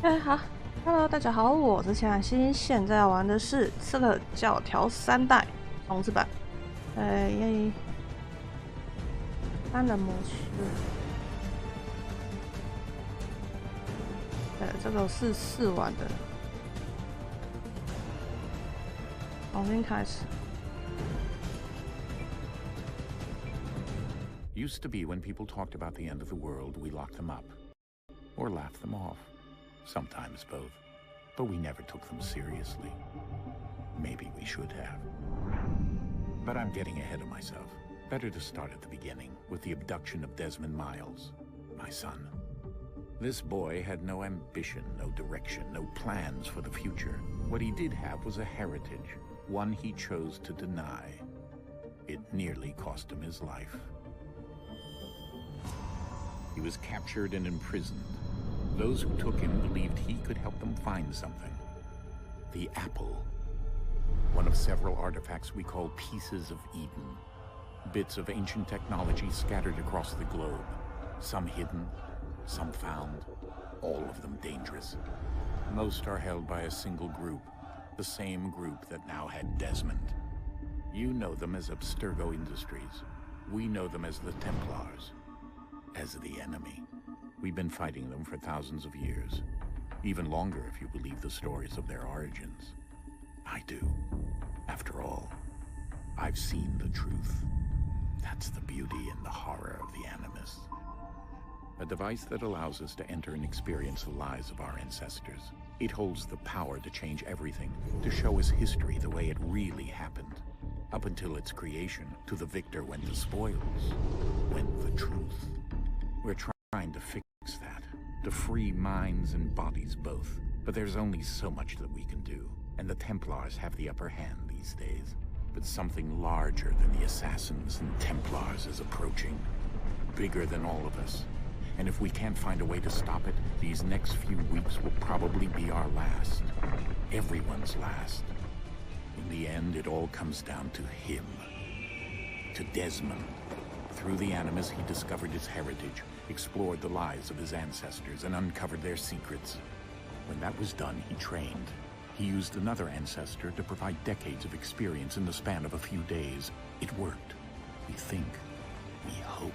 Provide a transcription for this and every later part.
好，Hello，大家好，我是沁寒心，现在要玩的是《刺客教条3代》重置版，单人模式，这个是试玩的，重新开始。Used to be when people talked about the end of the world, we locked them up. Or laughed them off. Sometimes both. But we never took them seriously. Maybe we should have. But I'm getting ahead of myself. Better to start at the beginning, with the abduction of Desmond Miles, my son. This boy had no ambition, no direction, no plans for the future. What he did have was a heritage, one he chose to deny. It nearly cost him his life. He was captured and imprisoned. Those who took him believed he could help them find something. The apple. One of several artifacts we call pieces of Eden. Bits of ancient technology scattered across the globe. Some hidden, some found, all of them dangerous. Most are held by a single group, the same group that now had Desmond. You know them as Abstergo Industries. We know them as the Templars. As the enemy. We've been fighting them for thousands of years. Even longer if you believe the stories of their origins. I do. After all, I've seen the truth. That's the beauty and the horror of the Animus. A device that allows us to enter and experience the lives of our ancestors. It holds the power to change everything, to show us history the way it really happened. Up until its creation, to the victor went the spoils, went the truth. We're trying to fix that, to free minds and bodies both. But there's only so much that we can do, and the Templars have the upper hand these days. But something larger than the Assassins and Templars is approaching, bigger than all of us. And if we can't find a way to stop it, these next few weeks will probably be our last. Everyone's last. In the end, it all comes down to him. To Desmond. Through the Animus, he discovered his heritage, explored the lives of his ancestors, and uncovered their secrets. When that was done, he trained. He used another ancestor to provide decades of experience in the span of a few days. It worked. We think. We hope.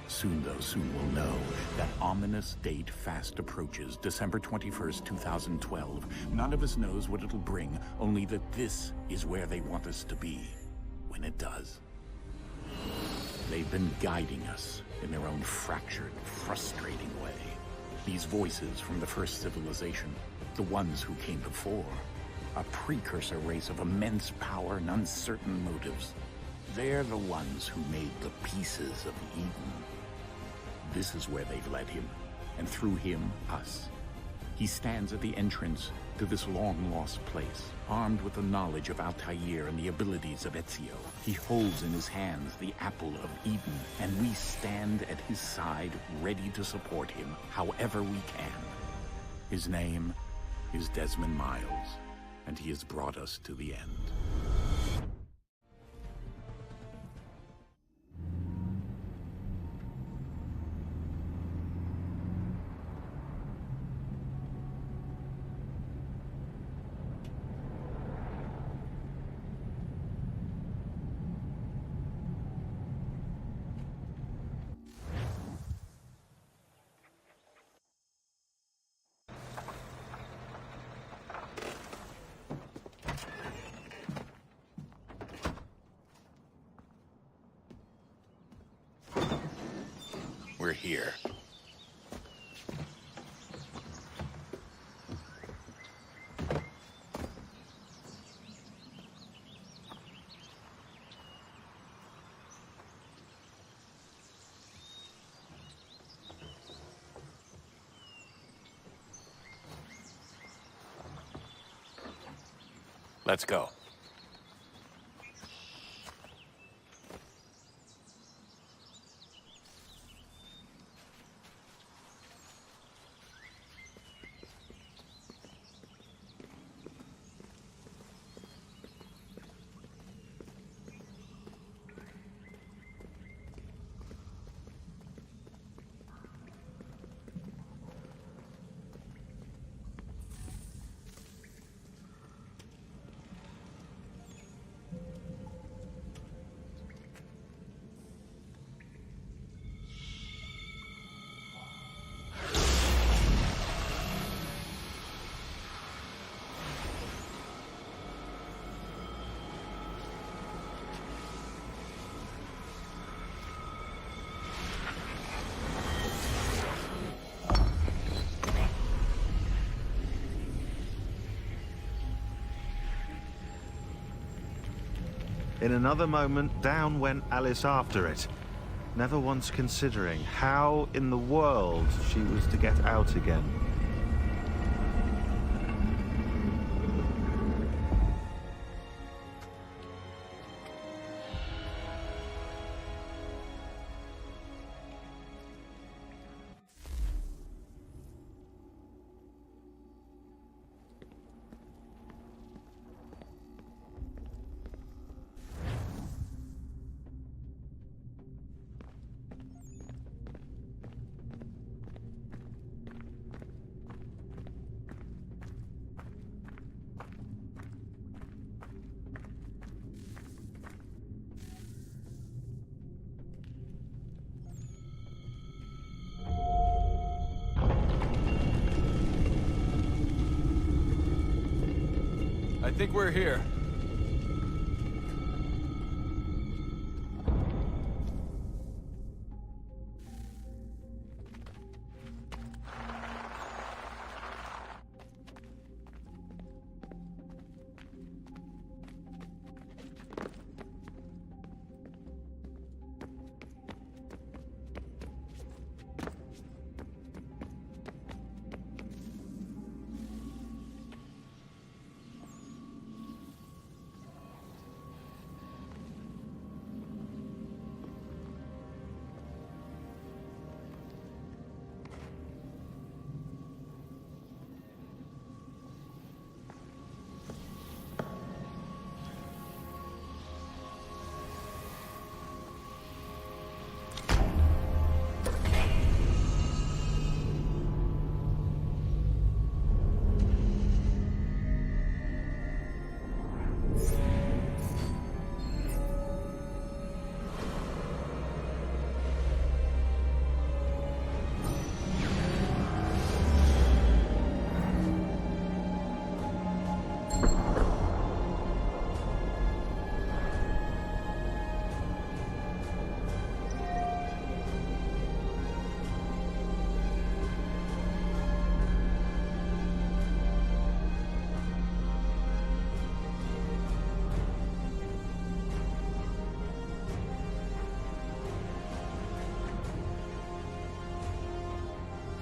Soon we'll know. That ominous date fast approaches, December 21st, 2012. None of us knows what it'll bring, only that this is where they want us to be. When it does. They've been guiding us in their own fractured, frustrating way. These voices from the first civilization, the ones who came before, a precursor race of immense power and uncertain motives. They're the ones who made the pieces of Eden. This is where they've led him, and through him, us. He stands at the entrance to this long-lost place, armed with the knowledge of Altair and the abilities of Ezio. He holds in his hands the apple of Eden, and we stand at his side, ready to support him however we can. His name is Desmond Miles, and he has brought us to the end. We're here. Let's go. In another moment, down went Alice after it, never once considering how in the world she was to get out again. I think we're here.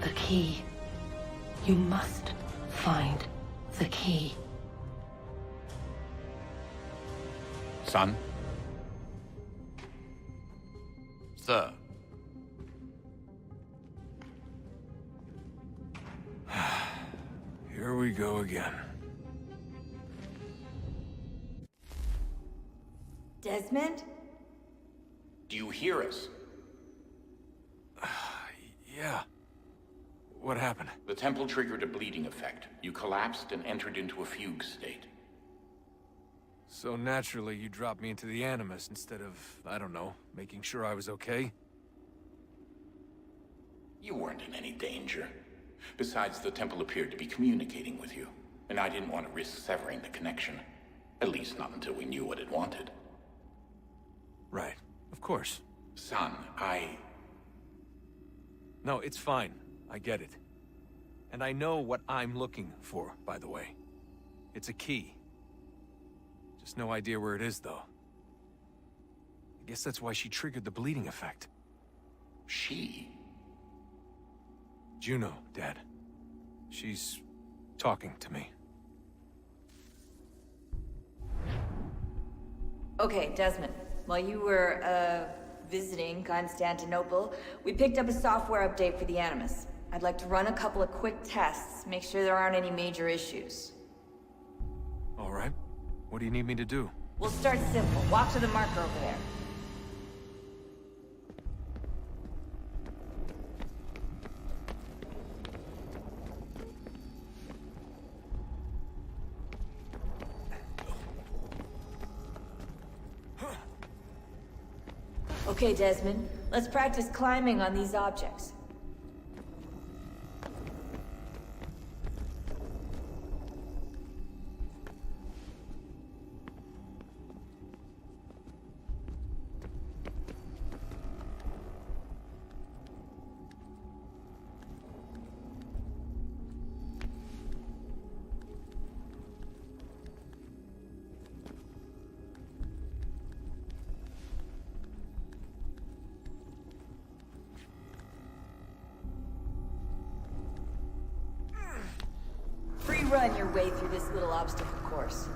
The key. You must find the key. Son? Sir. Here we go again. Desmond? Do you hear us? Yeah. What happened? The temple triggered a bleeding effect. You collapsed and entered into a fugue state. So naturally, you dropped me into the Animus instead of, I don't know, making sure I was okay? You weren't in any danger. Besides, the temple appeared to be communicating with you, and I didn't want to risk severing the connection. At least not until we knew what it wanted. Right. Of course. Son, No, it's fine. I get it. And I know what I'm looking for, by the way. It's a key. Just no idea where it is, though. I guess that's why she triggered the bleeding effect. She? Juno, Dad. She's talking to me. Okay, Desmond. While you were, visiting Constantinople, we picked up a software update for the Animus. I'd like to run a couple of quick tests, make sure there aren't any major issues. All right. What do you need me to do? We'll start simple. Walk to the marker over there. Okay, Desmond. Let's practice climbing on these objects. run your way through this little obstacle course.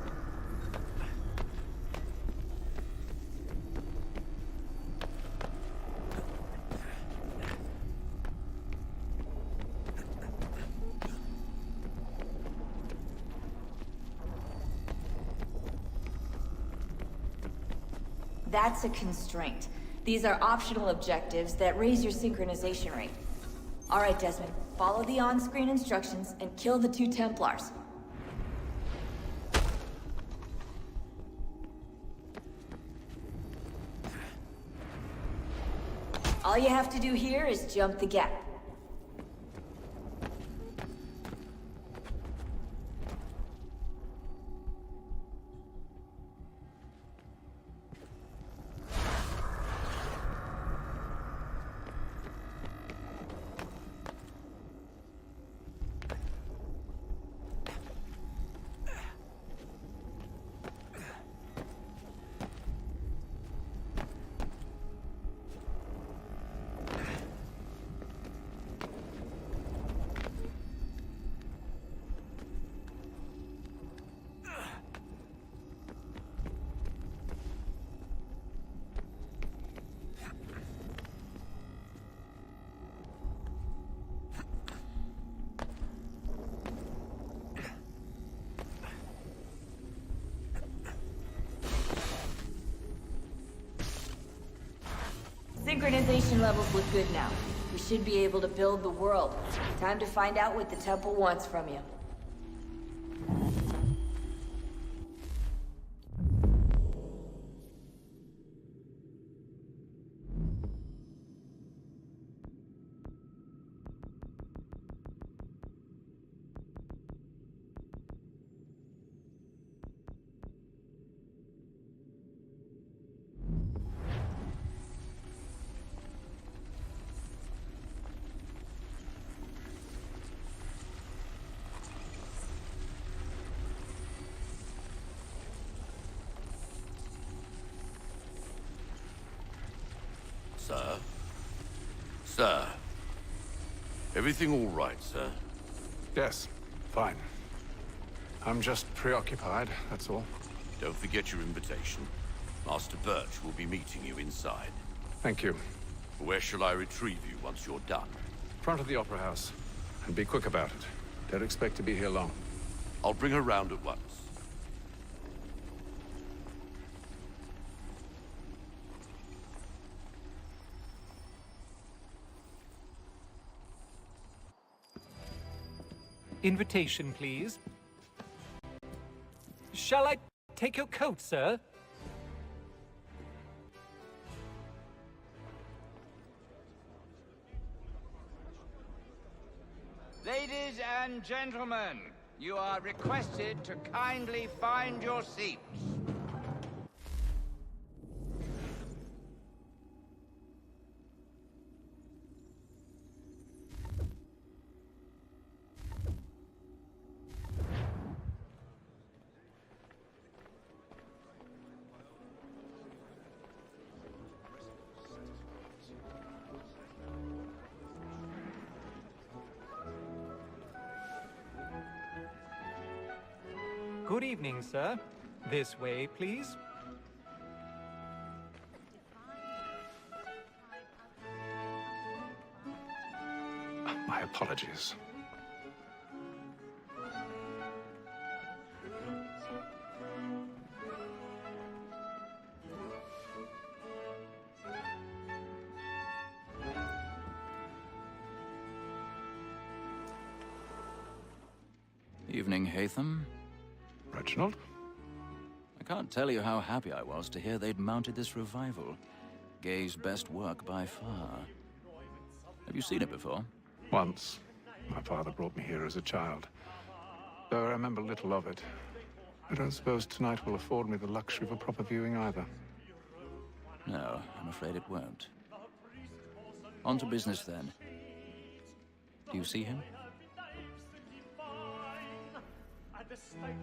That's a constraint. These are optional objectives that raise your synchronization rate. All right, Desmond, follow the on-screen instructions and kill the 2 Templars. All you have to do here is jump the gap. Synchronization levels look good now. We should be able to build the world. Time to find out what the temple wants from you. Sir? Sir? Everything all right, sir? Yes, fine. I'm just preoccupied, that's all. Don't forget your invitation. Master Birch will be meeting you inside. Thank you. Where shall I retrieve you once you're done? Front of the Opera House. And be quick about it. Don't expect to be here long. I'll bring her round at once. Invitation, please. Shall I take your coat, sir? Ladies and gentlemen, you are requested to kindly find your seats. Good evening, sir. This way, please. My apologies. Evening, Hatham. Reginald? I can't tell you how happy I was to hear they'd mounted this revival. Gay's best work by far. Have you seen it before? Once. My father brought me here as a child. Though I remember little of it. I don't suppose tonight will afford me the luxury of a proper viewing either. No, I'm afraid it won't. On to business then. Do you see him? The statesman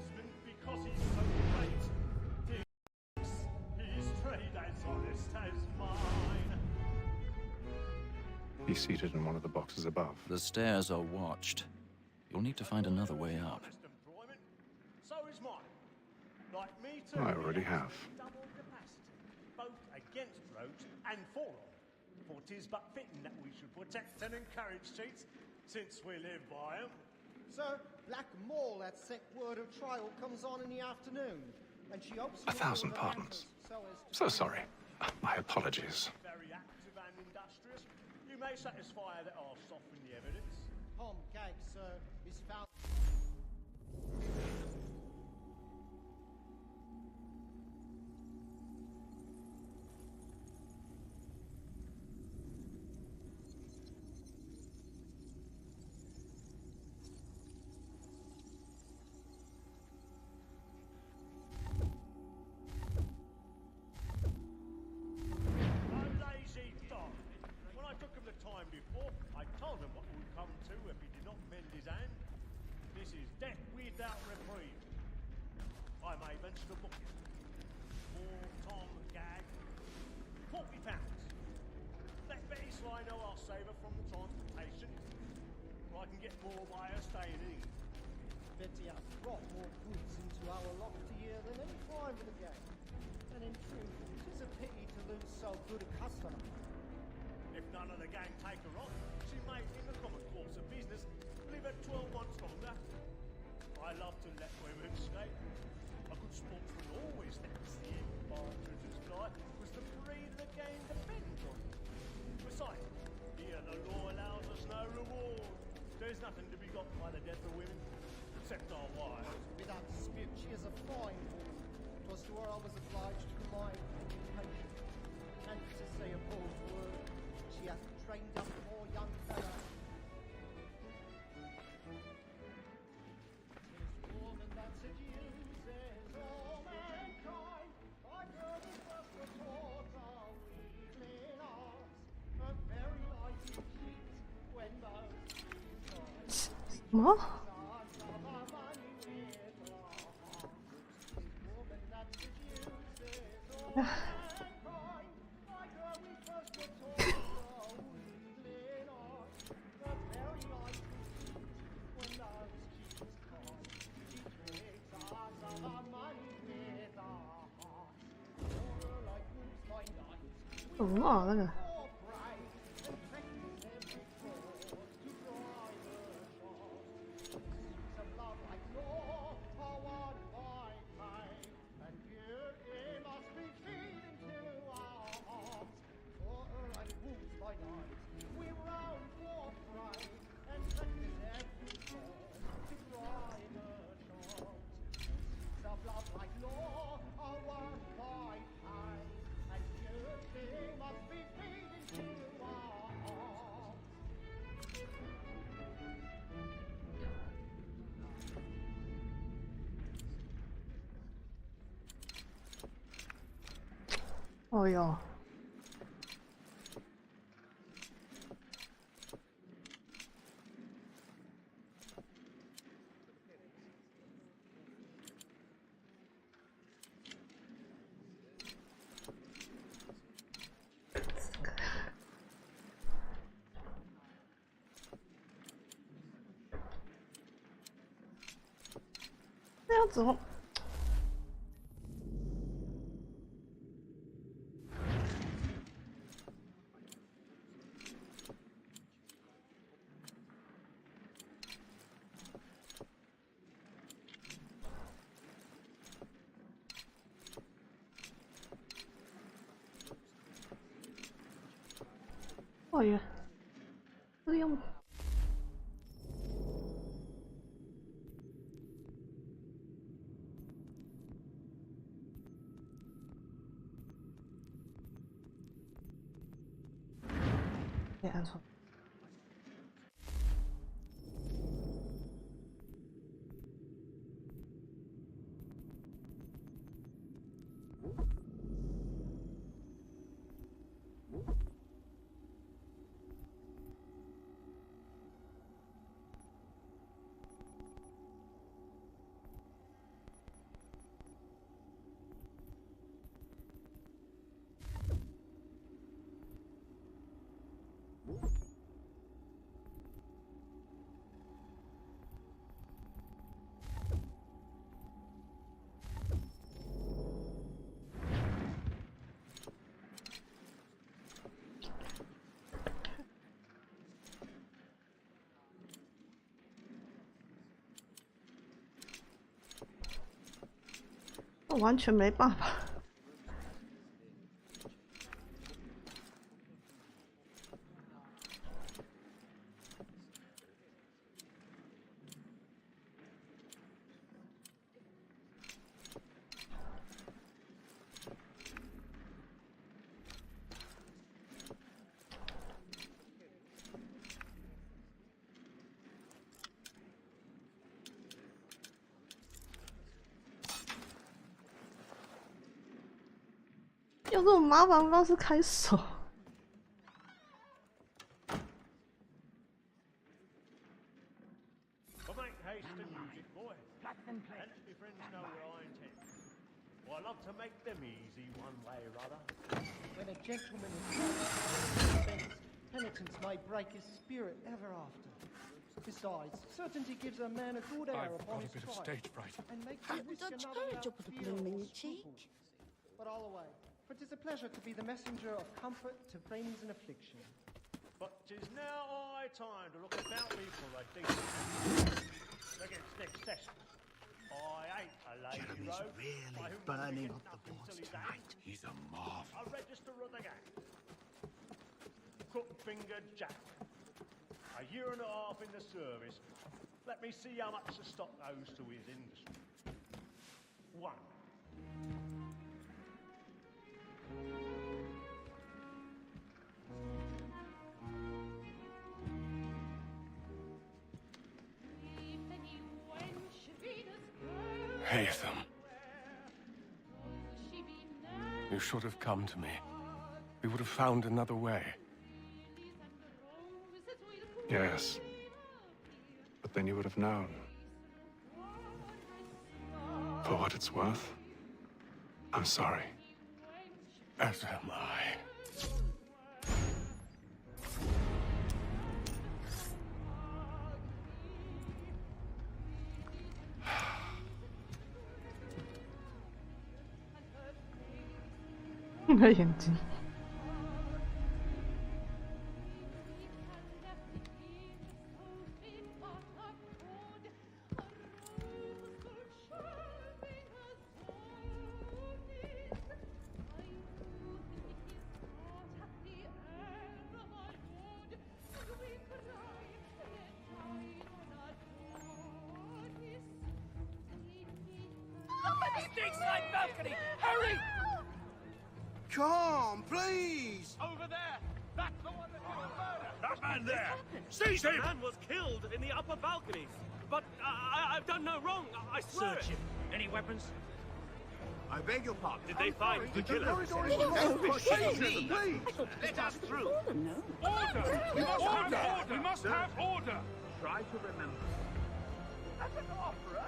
because he's so great. His trade as honest as mine. He's seated in one of the boxes above. The stairs are watched. You'll need to find another way up. Like me too. I already have. Double capacity, both against rogues and for them. For 'tis but fitting that we should protect and encourage cheats, since we live by 'em. Sir, Black Mall, that sick word of trial, comes on in the afternoon, and she hopes... 1,000 pardons. So sorry. My apologies. Very active and industrious. You may satisfy that I'll soften the evidence. Tom Gag, sir, is found... I told him what would come to if he did not mend his hand. This is death without reprieve. I may mention a book. For Tom Gag, £40. Let Betty Sly know I'll save her from the transportation, or I can get more by her staying in. Betty has brought more goods into our lofty year than any crime in the game. And in truth, it is a pity to lose so good a customer. If none of the gang take her on, she may, in the common course of business, live at 12 months longer. I love to let women skate. A good sportsman always thinks the advantage life was the breed the game depends on. Besides, here the law allows us no reward. There's nothing to be got by the death of women, except our wives. Without dispute, she is a fine woman. 'Twas to her I was obliged to combine education. And to say a bold word, she hath trained up more young fellow. This woman that seduces all mankind, I girl is just the thought of weakling arms. Her very life is cheat when those What?那个。哦哟，这样子哦。哦耶，这样。别按错。完全没办法。有这种麻烦方式开手。I love to make them easy one way or other. When a gentleman is penitence may break his spirit ever after. Besides, certainty gives a man a good air upon his bit of stage fright. And makes him risk another up with a blooming cheek. But all away, for 'tis a pleasure to be the messenger of comfort to friends in affliction. But 'tis now high time to look about me for a decent against excess. I ain't a lady rogue. Really burning up the boards tonight. He's a marvel. A register of the gang. Crook-fingered Jack. A year and a half in the service. Let me see how much the stock owes to his industry. 1. Haytham. You should have come to me. We would have found another way. Yes. But then you would have known. For what it's worth, I'm sorry. As am I.你的眼睛。Stateside balcony! Hurry! Come, please! Over there! That's the one that did the murder! That man there! Seize him! The man was killed in the upper balconies. But I've done no wrong. I swear Search him. Any weapons? I beg your pardon. Did they find the killer? Please! Let us through! Order! We must have order! We must have order! Try to remember. That's an opera!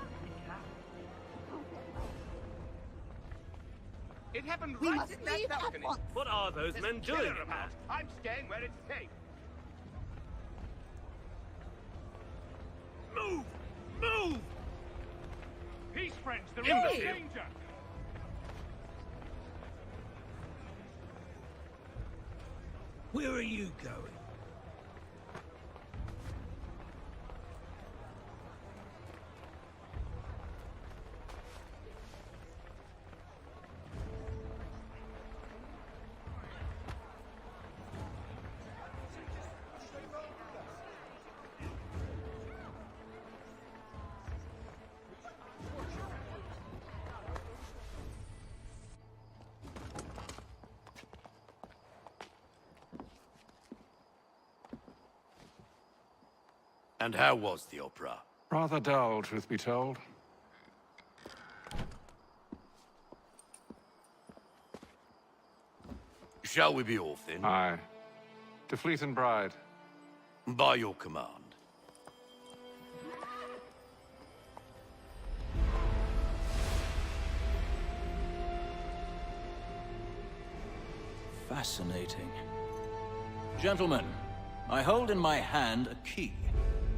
It happened right in that balcony. What are those men doing? About. I'm staying where it's safe. Move! Move! Peace, friends. There In the is field. danger. Where are you going? And how was the opera? Rather dull, truth be told. Shall we be off then? Aye. To Fleet and Bride. By your command. Fascinating. Gentlemen, I hold in my hand a key.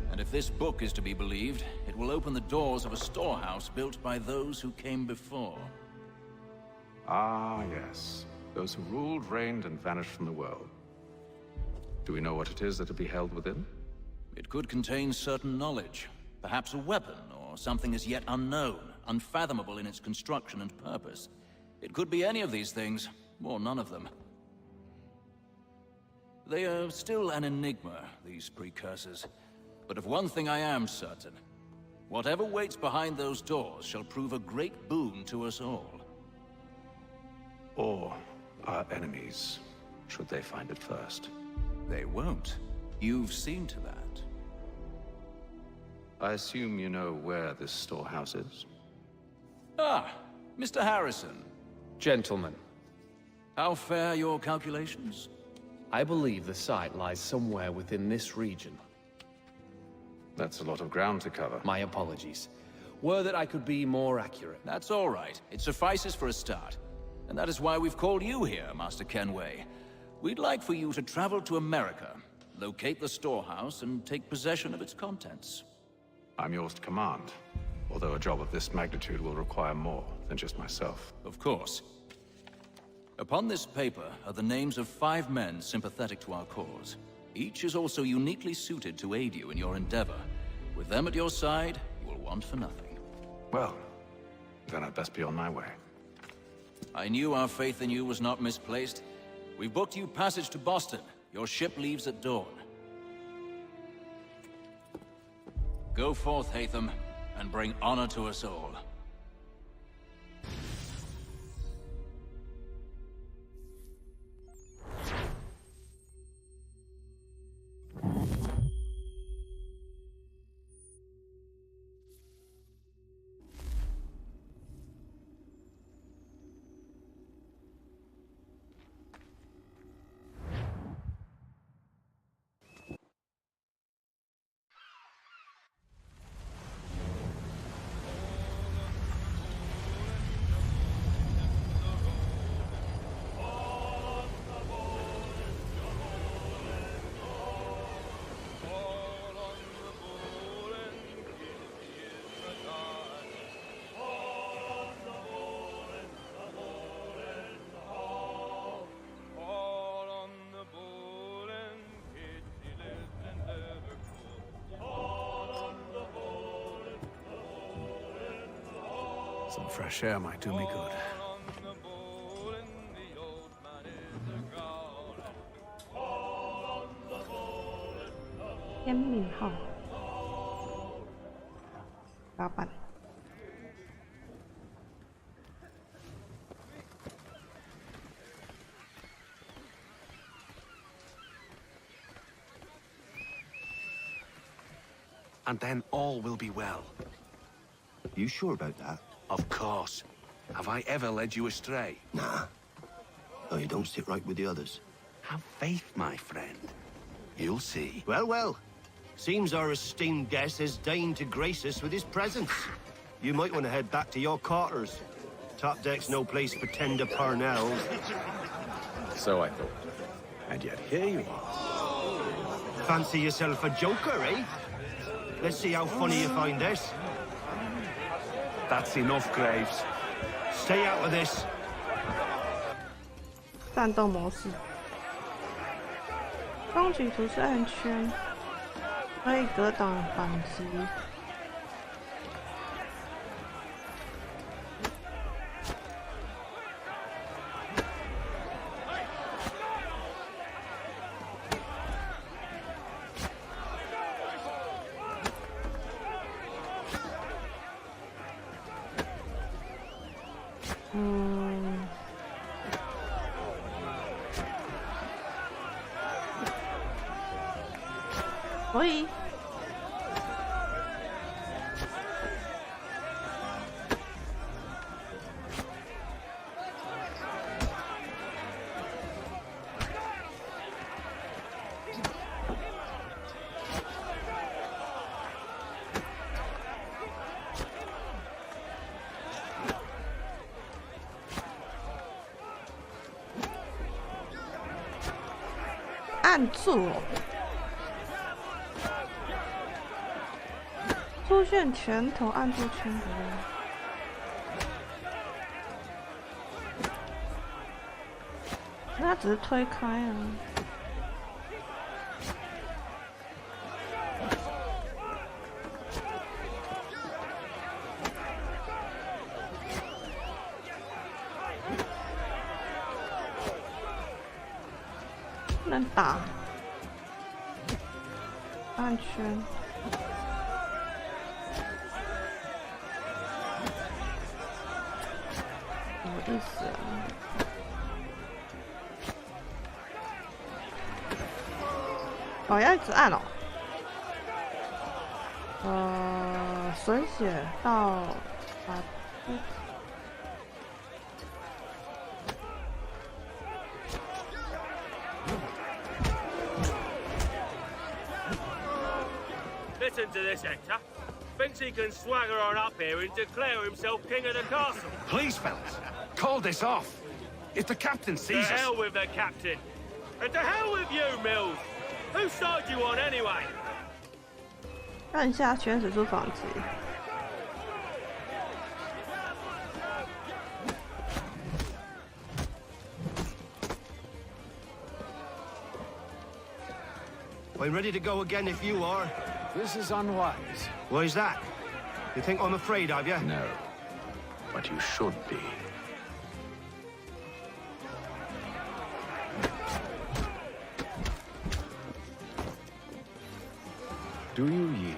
And if this book is to be believed, it will open the doors of a storehouse built by those who came before. Ah, yes. Those who ruled, reigned, and vanished from the world. Do we know what it is that will be held within? It could contain certain knowledge. Perhaps a weapon, or something as yet unknown. unfathomable in its construction and purpose. It could be any of these things, or none of them. They are still an enigma, these precursors. But of one thing I am certain. Whatever waits behind those doors shall prove a great boon to us all. Or our enemies, should they find it first. They won't. You've seen to that. I assume you know where this storehouse is? Ah, Mr. Harrison. Gentlemen. How fare your calculations? I believe the site lies somewhere within this region. That's a lot of ground to cover. My apologies. Were that I could be more accurate. That's all right. It suffices for a start. And that is why we've called you here, Master Kenway. We'd like for you to travel to America, locate the storehouse, and take possession of its contents. I'm yours to command, although a job of this magnitude will require more than just myself. Of course. Upon this paper are the names of 5 men sympathetic to our cause. Each is also uniquely suited to aid you in your endeavor. With them at your side, you will want for nothing. Well, then I'd best be on my way. I knew our faith in you was not misplaced. We've booked you passage to Boston. Your ship leaves at dawn. Go forth, Hatham, and bring honor to us all. Some fresh air might do me good.天命号老板 And then all will be well. You sure about that? Of course. Have I ever led you astray? Nah. Oh, you don't sit right with the others. Have faith, my friend. You'll see. Well, well. Seems our esteemed guest has deigned to grace us with his presence. You might want to head back to your quarters. Top deck's no place for tender parnells. So I thought. And yet here you are. Fancy yourself a joker, eh? Let's see how funny you find this. That's enough, Graves. Stay out of this. 战斗模式，攻击图示按圈，可以格挡反击。可以。按住。 出现拳头，按住拳头。那只是推开啊。不能打。按圈。什么意思啊？哦，要一直按哦。损血到Listen to this, Hector. Thinks he can swagger on up here and declare himself king of the castle. Please, fellas, call this off. If the captain To sees us... hell with the captain. And to hell with you, Mills. Whose side you on, anyway? 按下全使出反击。I'm ready to go again if you are. This is unwise. Why's that? You think I'm afraid of you? No, but you should be. Do you yield?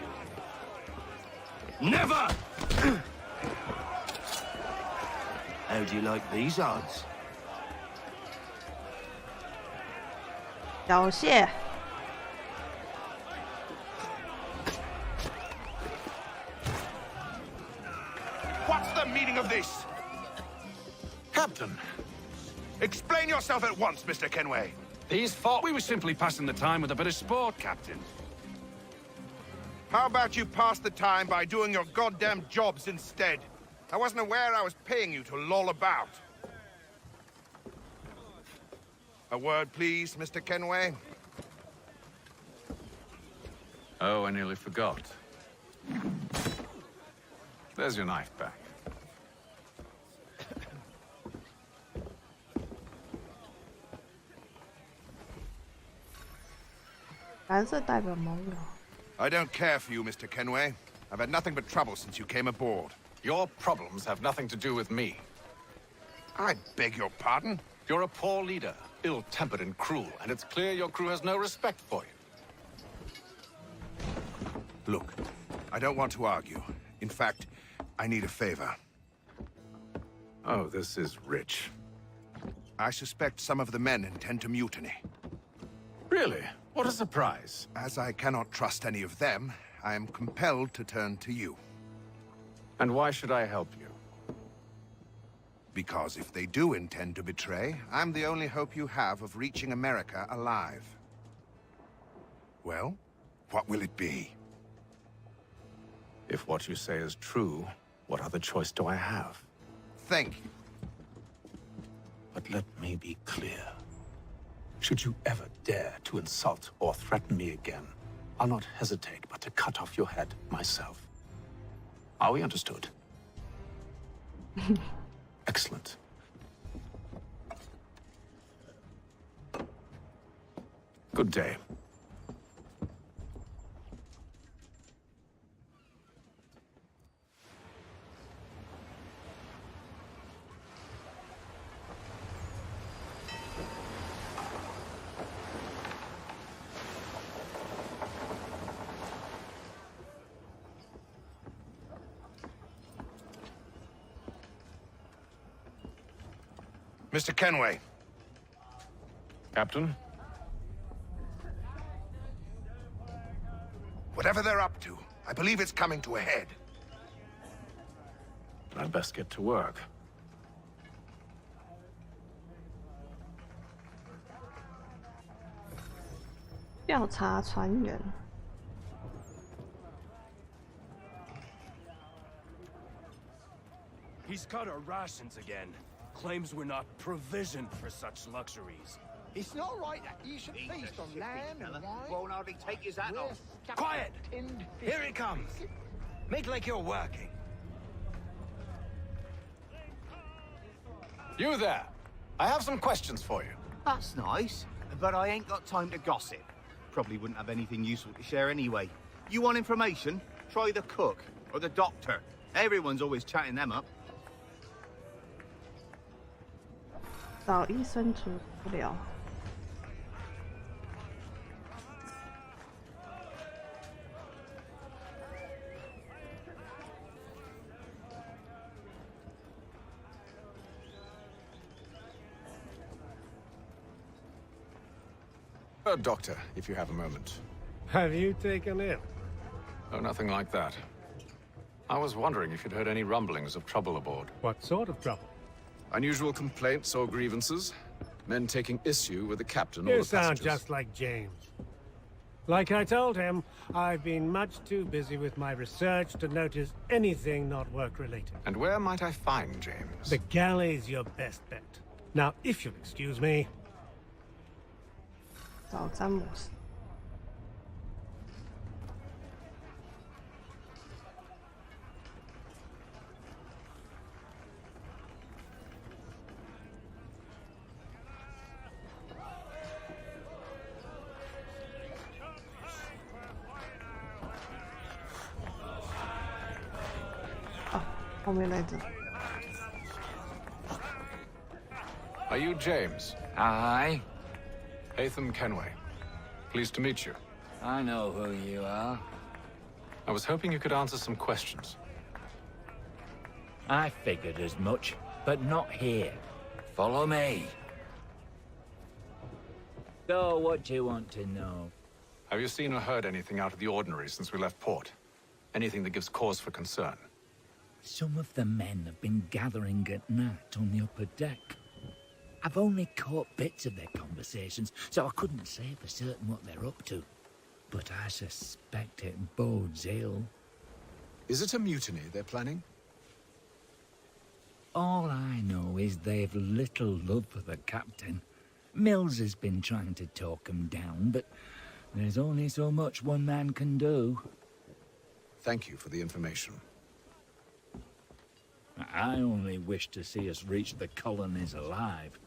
Never! How do you like these odds? 小谢。What's the meaning of this? Captain, explain yourself at once, Mr. Kenway. These thought we were simply passing the time with a bit of sport, Captain. How about you pass the time by doing your goddamn jobs instead? I wasn't aware I was paying you to loll about. A word, please, Mr. Kenway. Oh, I nearly forgot. There's your knife back. 蓝色代表盟友。 I don't care for you, Mr. Kenway. I've had nothing but trouble since you came aboard. Your problems have nothing to do with me. I beg your pardon? You're a poor leader, ill-tempered and cruel, and it's clear your crew has no respect for you. Look, I don't want to argue. In fact, I need a favor. Oh, this is rich. I suspect some of the men intend to mutiny. Really? What a surprise. As I cannot trust any of them, I am compelled to turn to you. And why should I help you? Because if they do intend to betray, I'm the only hope you have of reaching America alive. Well, what will it be? If what you say is true, what other choice do I have? Thank you. But let me be clear. Should you ever dare to insult or threaten me again, I'll not hesitate but to cut off your head myself. Are we understood? Excellent. Good day. Mr. Kenway. Captain? Whatever they're up to, I believe it's coming to a head. I'd best get to work. He's cut our rations again. Claims we're not provisioned for such luxuries. It's not right that you should feast on lamb and wine. Won't hardly take his hat off. Quiet! Here he comes. Make like you're working. You there! I have some questions for you. That's nice, but I ain't got time to gossip. Probably wouldn't have anything useful to share anyway. You want information? Try the cook or the doctor. Everyone's always chatting them up. 找医生处不了。Doctor, if you have a moment. Have you taken ill? Oh, nothing like that. I was wondering if you'd heard any rumblings of trouble aboard. What sort of trouble? Unusual complaints or grievances? Men taking issue with the captain or You the sound passengers? just like James. Like I told him, I've been much too busy with my research to notice anything not work-related. And where might I find James? The galley's your best bet. Now, if you'll excuse me... 找詹姆斯。后面那只。 Are you James? Aye. Hatham Kenway. Pleased to meet you. I know who you are. I was hoping you could answer some questions. I figured as much, but not here. Follow me. So, what do you want to know? Have you seen or heard anything out of the ordinary since we left port? Anything that gives cause for concern? Some of the men have been gathering at night on the upper deck. I've only caught bits of their conversations, so I couldn't say for certain what they're up to. But I suspect it bodes ill. Is it a mutiny they're planning? All I know is they've little love for the captain. Mills has been trying to talk him down, but there's only so much one man can do. Thank you for the information. I only wish to see us reach the colonies alive.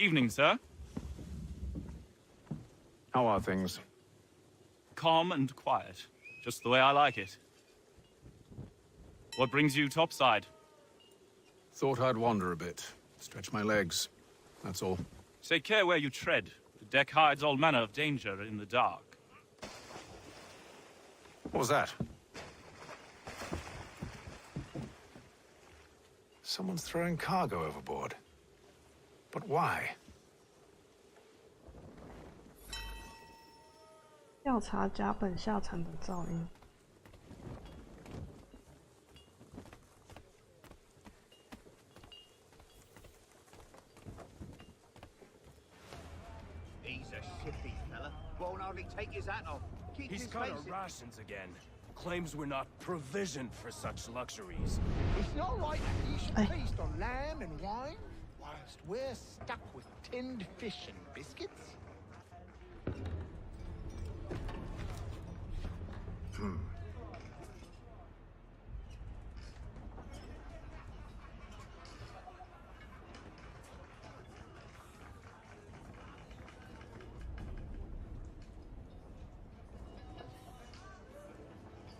Evening, sir. How are things? Calm and quiet. Just the way I like it. What brings you topside? Thought I'd wander a bit. Stretch my legs. That's all. Take care where you tread. The deck hides all manner of danger in the dark. What was that? Someone's throwing cargo overboard. But why? 调查甲苯下沉的噪音。He's a shifty fella. Won't hardly take his hat off. Keeps He's his got face our rations again. Claims we're not provisioned for such luxuries. It's not right that you should feast on lamb and wine, whilst we're stuck with tinned fish and biscuits.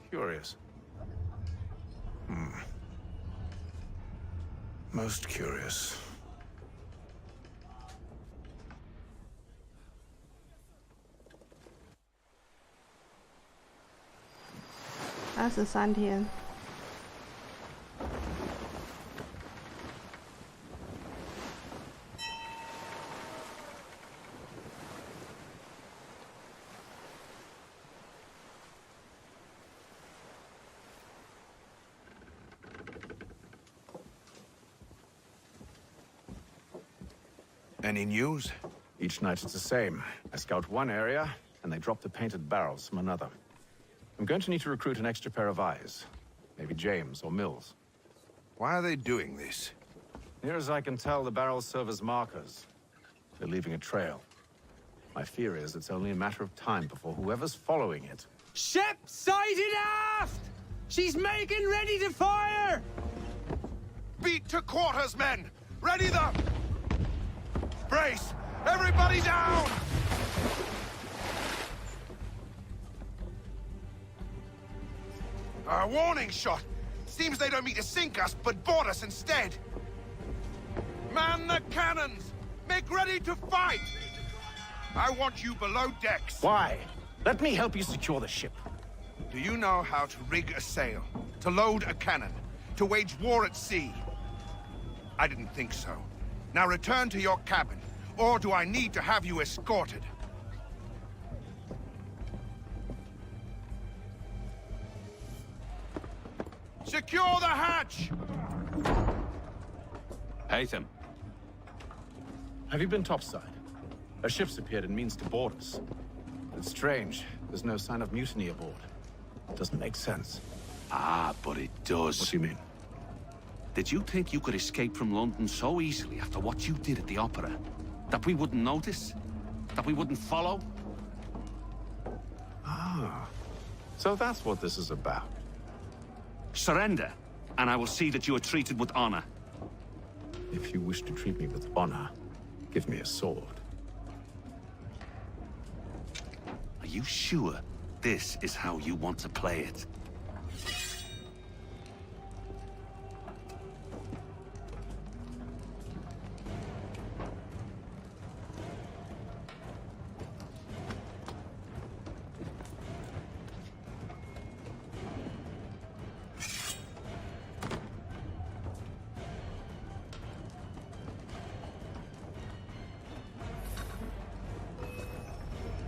Curious. Most curious.33天。Any news? Each night it's the same. I scout one area, and they drop the painted barrels from another. I'm going to need to recruit an extra pair of eyes. Maybe James or Mills. Why are they doing this? Near as I can tell, the barrels serve as markers. They're leaving a trail. My fear is it's only a matter of time before whoever's following it... Ship sighted aft! She's making ready to fire! Beat to quarters, men! Ready the... Brace! Everybody down! A warning shot! Seems they don't mean to sink us, but board us instead. Man the cannons! Make ready to fight! I want you below decks. Why? Let me help you secure the ship. Do you know how to rig a sail? To load a cannon? To wage war at sea? I didn't think so. Now return to your cabin, or do I need to have you escorted? Secure the hatch! Haytham. Have you been topside? A ship's appeared and means to board us. It's strange. There's no sign of mutiny aboard. Doesn't make sense. Ah, but it does. What do you mean? Did you think you could escape from London so easily after what you did at the opera? That we wouldn't notice? That we wouldn't follow? Ah. So that's what this is about. Surrender, and I will see that you are treated with honor. If you wish to treat me with honor, give me a sword. Are you sure this is how you want to play it?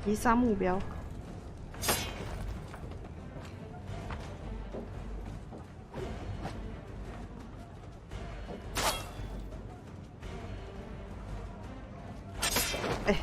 移杀目标。哎。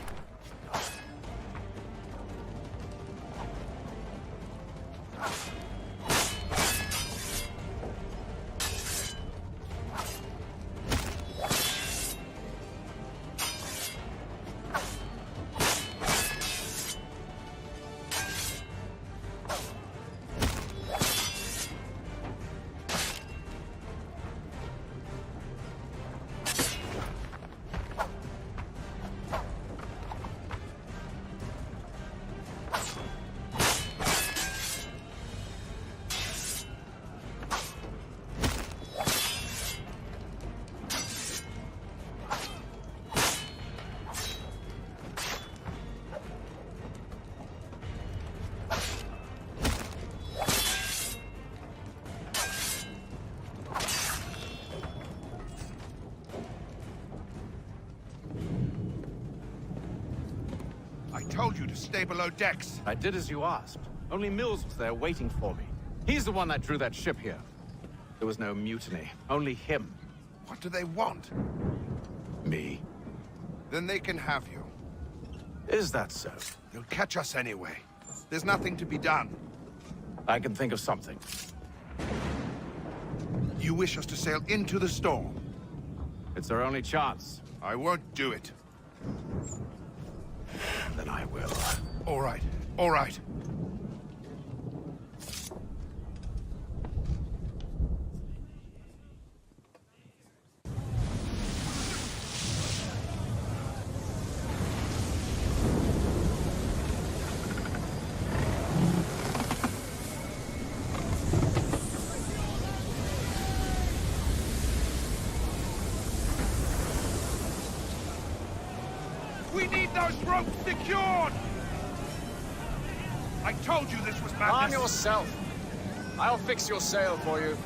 I told you to stay below decks. I did as you asked. Only Mills was there waiting for me. He's the one that drew that ship here. There was no mutiny, only him. What do they want? Me. Then they can have you. Is that so? They'll catch us anyway. There's nothing to be done. I can think of something. You wish us to sail into the storm? It's our only chance. I won't do it. Then I will. All right. All right. We need those ropes secured! I told you this was madness. Arm yourself. I'll fix your sail for you.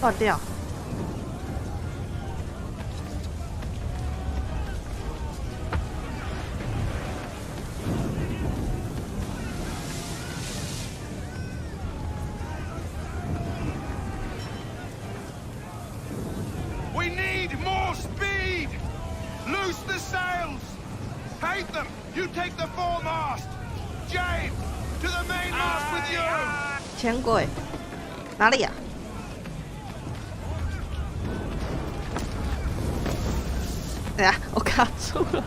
断掉。them! You take the foremast! James! To the mainmast with you! 前轨哪里呀？哎呀，我卡住了。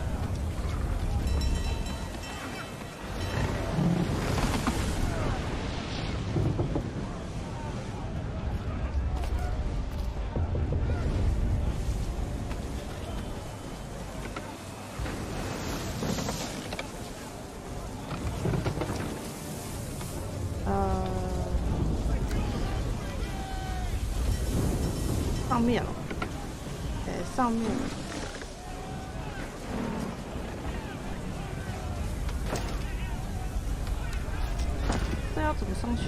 上面了，上面。这要怎么上去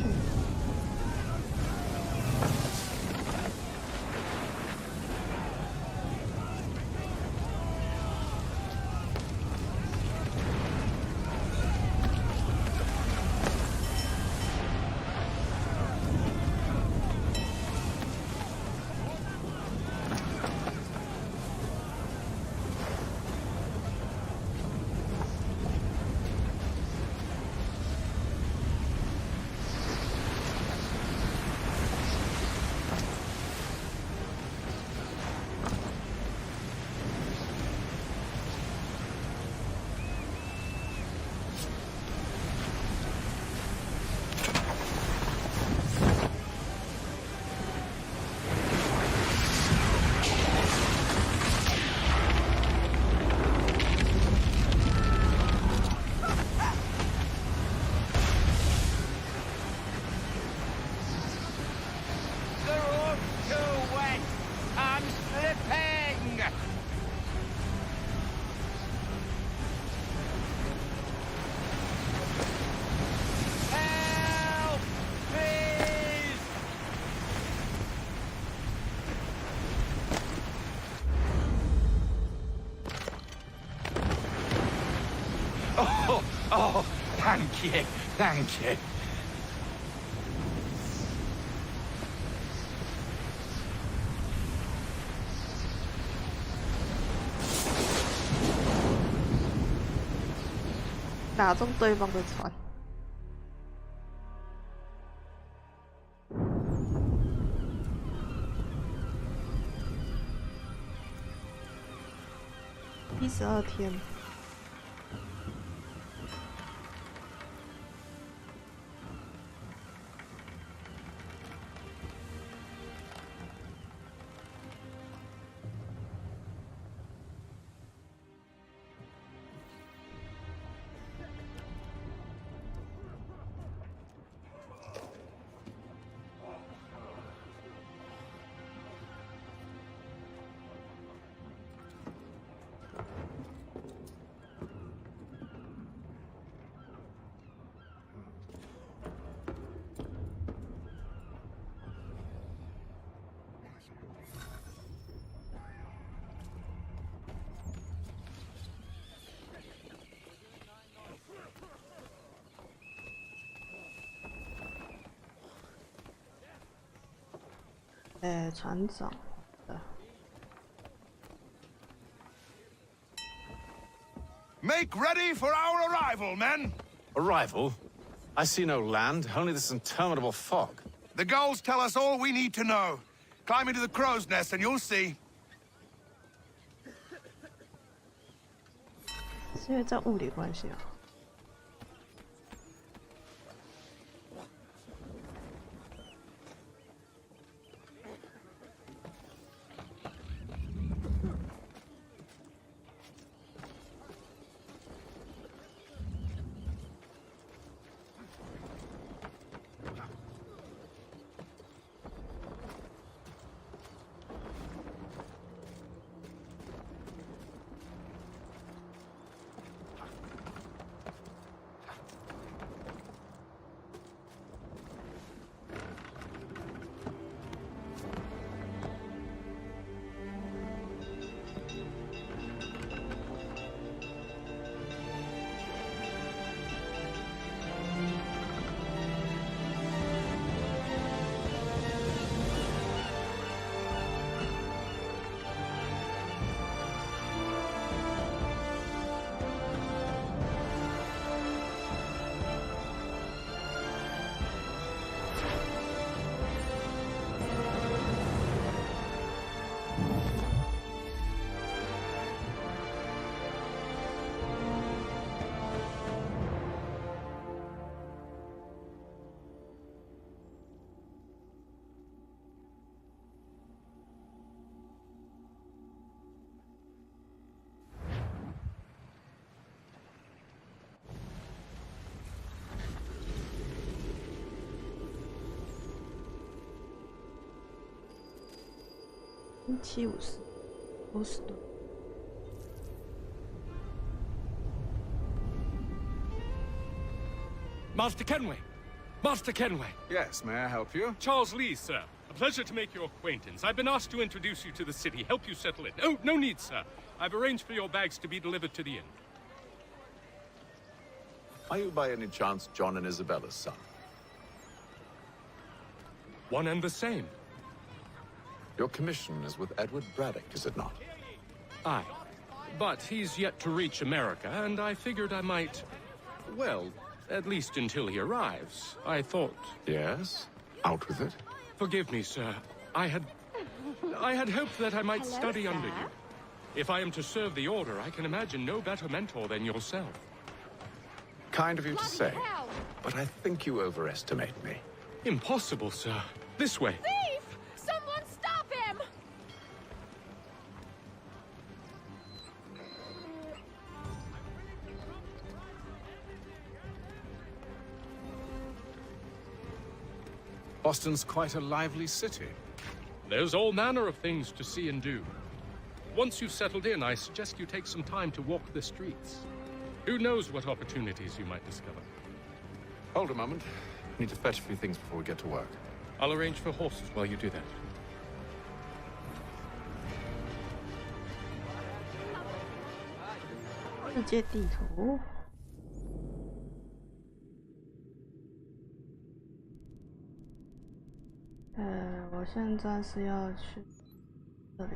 ？Oh, thank you, thank you. 打中对方的船。12天。船长。Make ready for our arrival, men! Arrival? I see no land, only this interminable fog. The gulls tell us all we need to know. Climb into the crow's nest and you'll see. 是因为这物理关系啊。1750，波士顿。Master Kenway! Master Kenway! Yes, may I help you? Charles Lee, sir. A pleasure to make your acquaintance. I've been asked to introduce you to the city, help you settle in. Oh, no need, sir. I've arranged for your bags to be delivered to the inn. Are you by any chance John and Isabella's son? One and the same. Your commission is with Edward Braddock, is it not? Aye. But he's yet to reach America, and I figured I might... well, at least until he arrives. I thought... Yes? Out with it. Forgive me, sir. I had hoped that I might study under you. If I am to serve the Order, I can imagine no better mentor than yourself. Kind of you to say, but I think you overestimate me. Impossible, sir. This way. Thief! Someone stop him! Boston's quite a lively city. There's all manner of things to see and do. Once you've settled in, I suggest you take some time to walk the streets. Who knows what opportunities you might discover. Hold a moment. Need to fetch a few things before we get to work. I'll arrange for horses while you do that. 世界地图。我现在是要去这里。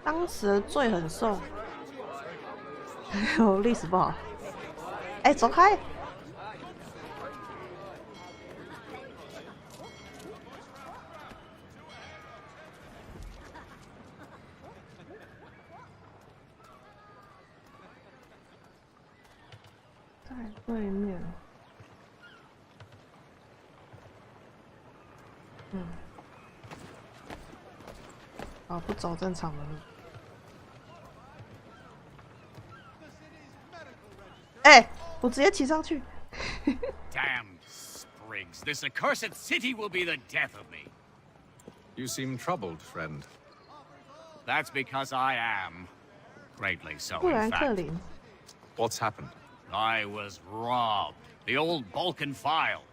当时的罪很重，我历史不好。哎，走开！在对面。啊，不走正常的路。 哎，我直接骑上去。Damned sprigs! This accursed city will be the death of me. You seem troubled, friend. That's because I am. Greatly so, 布 in 兰克 fact. 林。 What's happened? I was robbed. The old Balkan file.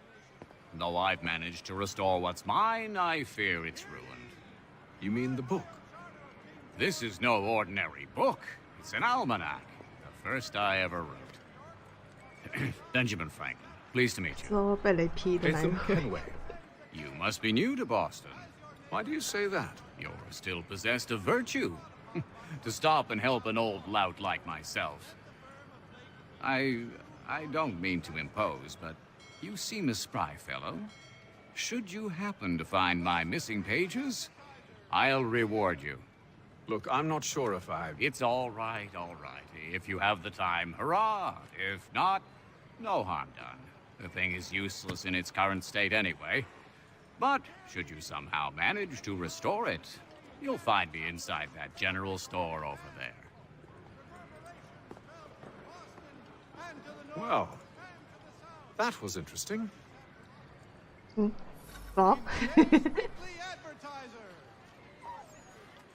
Though I've managed to restore what's mine, I fear it's ruined. You mean the book? This is no ordinary book. It's an almanac. The first I ever wrote. Benjamin Franklin, pleased to meet you. 说被雷劈的那一 Nathan 个。 Kenway. You must be new to Boston. Why do you say that? You're still possessed of virtue. To stop and help an old lout like myself. I don't mean to impose, but you seem a spry fellow. Should you happen to find my missing pages, I'll reward you. Look, I'm not sure if I've... It's all right, all right. If you have the time, hurrah. If not, no harm done. The thing is useless in its current state anyway. But should you somehow manage to restore it, you'll find me inside that general store over there. Well, that was interesting. 好。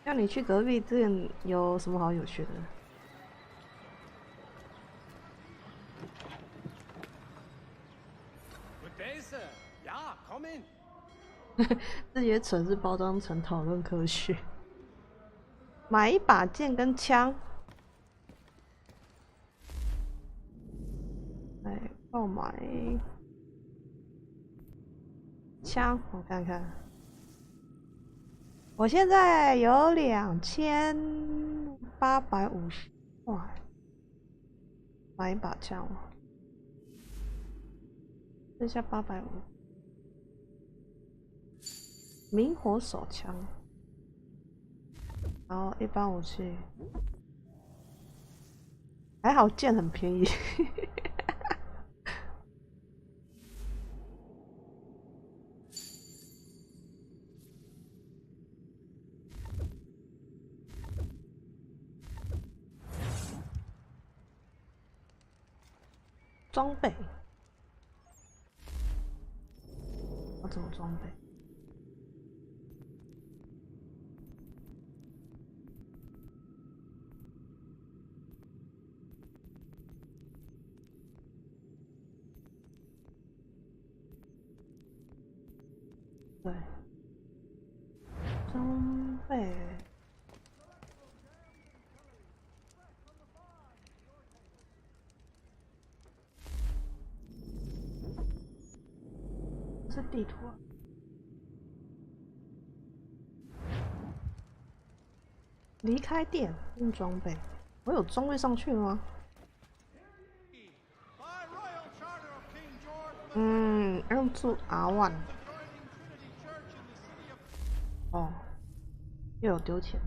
让你去隔壁店有什么好有趣的？ Good day, sir. Yeah, come in. 这些蠢是包装成讨论科学。买一把剑跟枪。来购买枪，我看看。我现在有2850块，买一把枪，剩下850。明火手枪，然后一般武器，还好剑很便宜。装备，要怎么装备？对，装备。是地图啊。离开店用装备，我有装备上去了吗？用住 R1。哦，又有丢钱。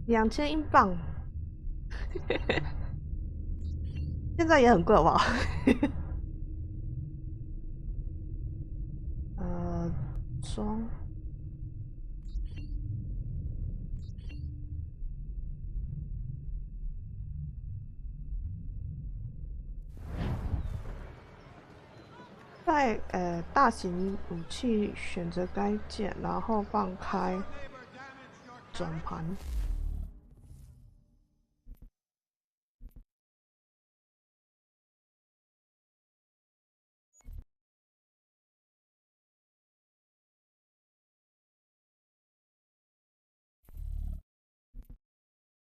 2000英镑，现在也很贵，好不好？装，在大型武器选择该键，然后放开转盘。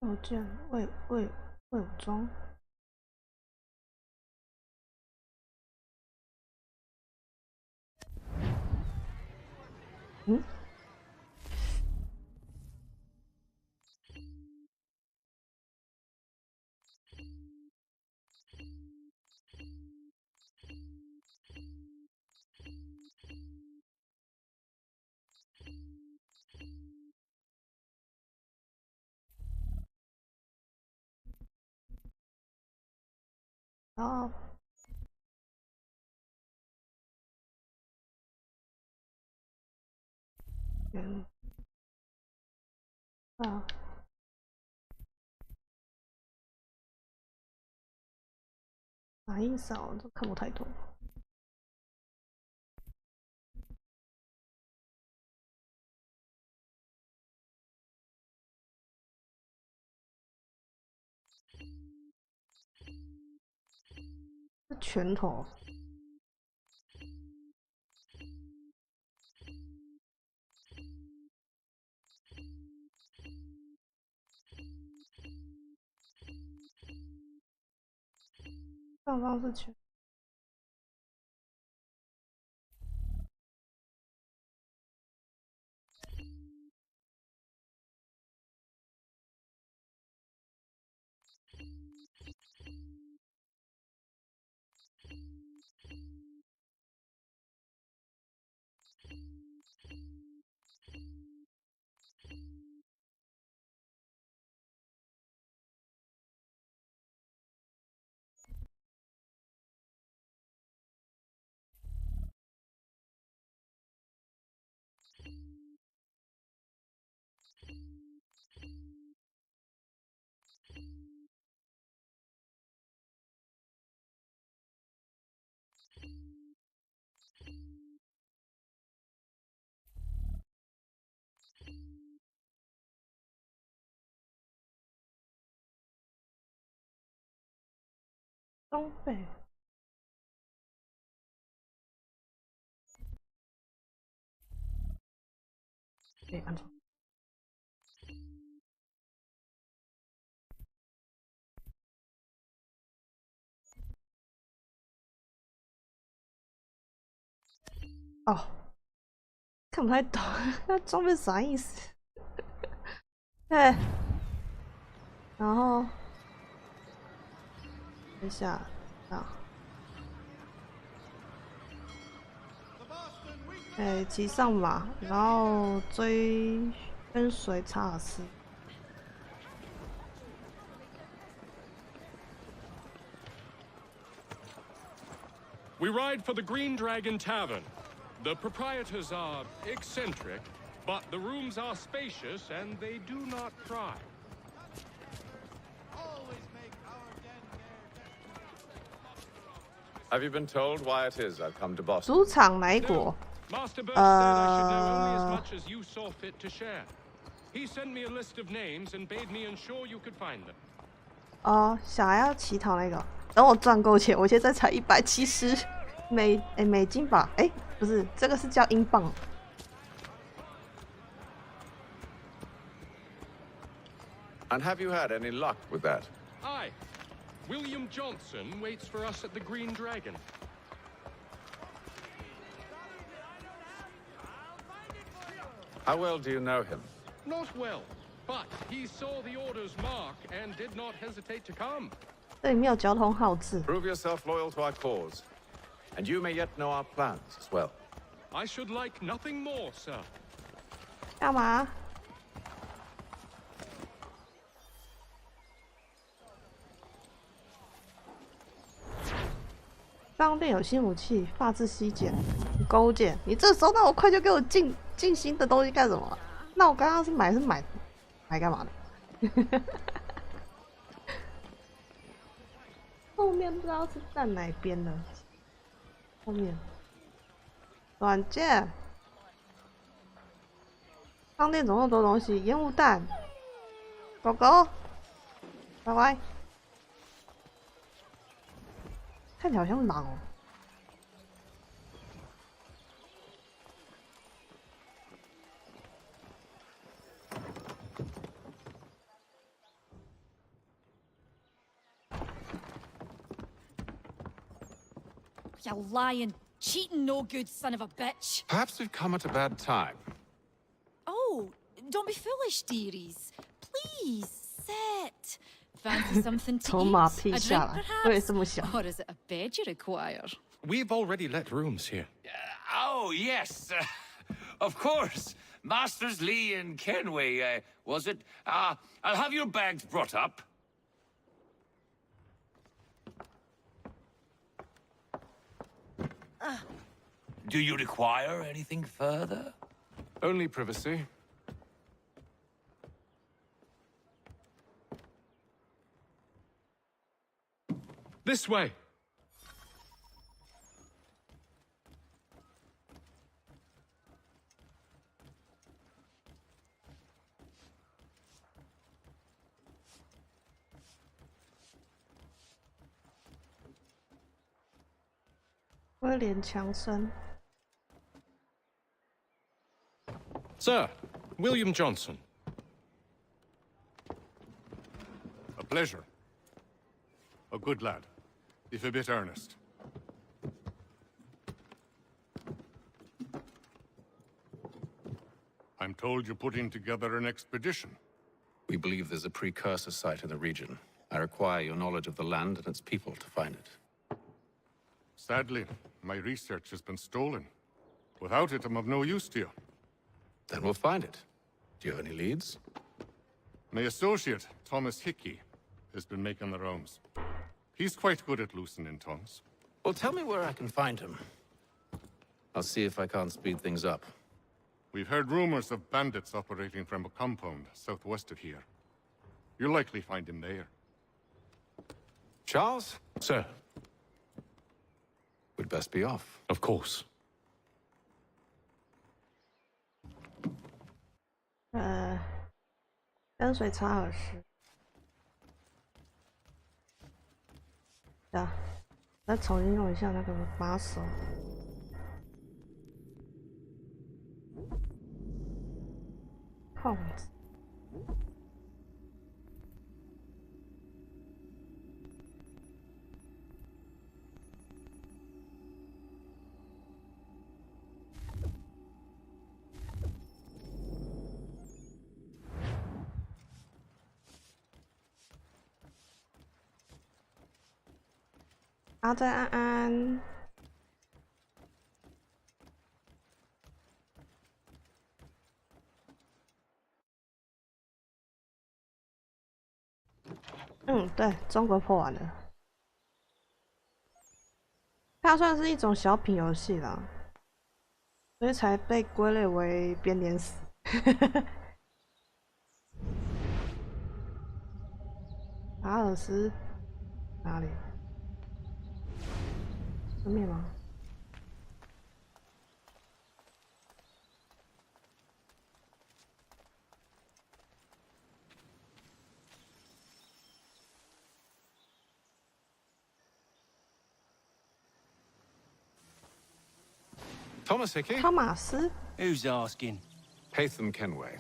右键未武装。哦。啥意思啊？我都看不太懂。是拳头。上方是拳。装备。按错。哦，看不太懂，那装备啥意思？对，然后等一下啊，骑上马，然后跟随查尔斯。We ride for the Green Dragon Tavern. The proprietors are eccentric, but the rooms are spacious and they do not pry. Have you been told why it is I've come to Boston? 主场哪一国？Master Burke said I should know only as much as you saw fit to share. He sent me a list of names and bade me ensure you could find them. 哦，想要乞讨那个，等我赚够钱，我现在才170美金吧？不是，这个是叫英镑。And have you had any luck with that? Aye. William Johnson waits for us at the Green Dragon. How well do you know him? Not well, but he saw the order's mark and did not hesitate to come. 这里没有交通号志。 Prove yourself loyal to our cause, and you may yet know our plans as well. I should like nothing more, sir. 干嘛？商店有新武器，发质吸减、勾减。你这时候那么快就给我进新的东西干什么？那我刚刚是买干嘛的？后面不知道是站哪边的。后面软件，商店总共多东西，烟雾弹，狗狗，拜拜。看起来好像狼哦。You lying, cheating, no good son of a bitch. Perhaps we've come at a bad time. Oh, don't be foolish, dearies. Please, sit. Fancy something to 从马 eat? 屁 A 下 drink, 来，我也 perhaps? 这么想。 Or is it a bed you require? We've already let rooms here. Oh, yes. Of course. Masters Lee and Kenway, was it? I'll have your bags brought up. Do you require anything further? Only privacy. This way. Sir, William Johnson. A pleasure. A good lad, if a bit earnest. I'm told you're putting together an expedition. We believe there's a precursor site in the region. I require your knowledge of the land and its people to find it. Sadly, my research has been stolen. Without it, I'm of no use to you. Then we'll find it. Do you have any leads? My associate, Thomas Hickey, has been making the rounds. He's quite good at loosening tongues. Well, tell me where I can find him. I'll see if I can't speed things up. We've heard rumors of bandits operating from a compound southwest of here. You'll likely find him there. Charles? Sir. We'd best be off. Of course. 跟随查尔斯。啊，再重新用一下那个把手。控制。然后再按按嗯，对，中国破完了。它算是一种小品游戏啦，所以才被归类为编年史。查尔斯哪里？上面吗？ Thomas Hickey? 汤马斯 Who's asking? Haytham Kenway.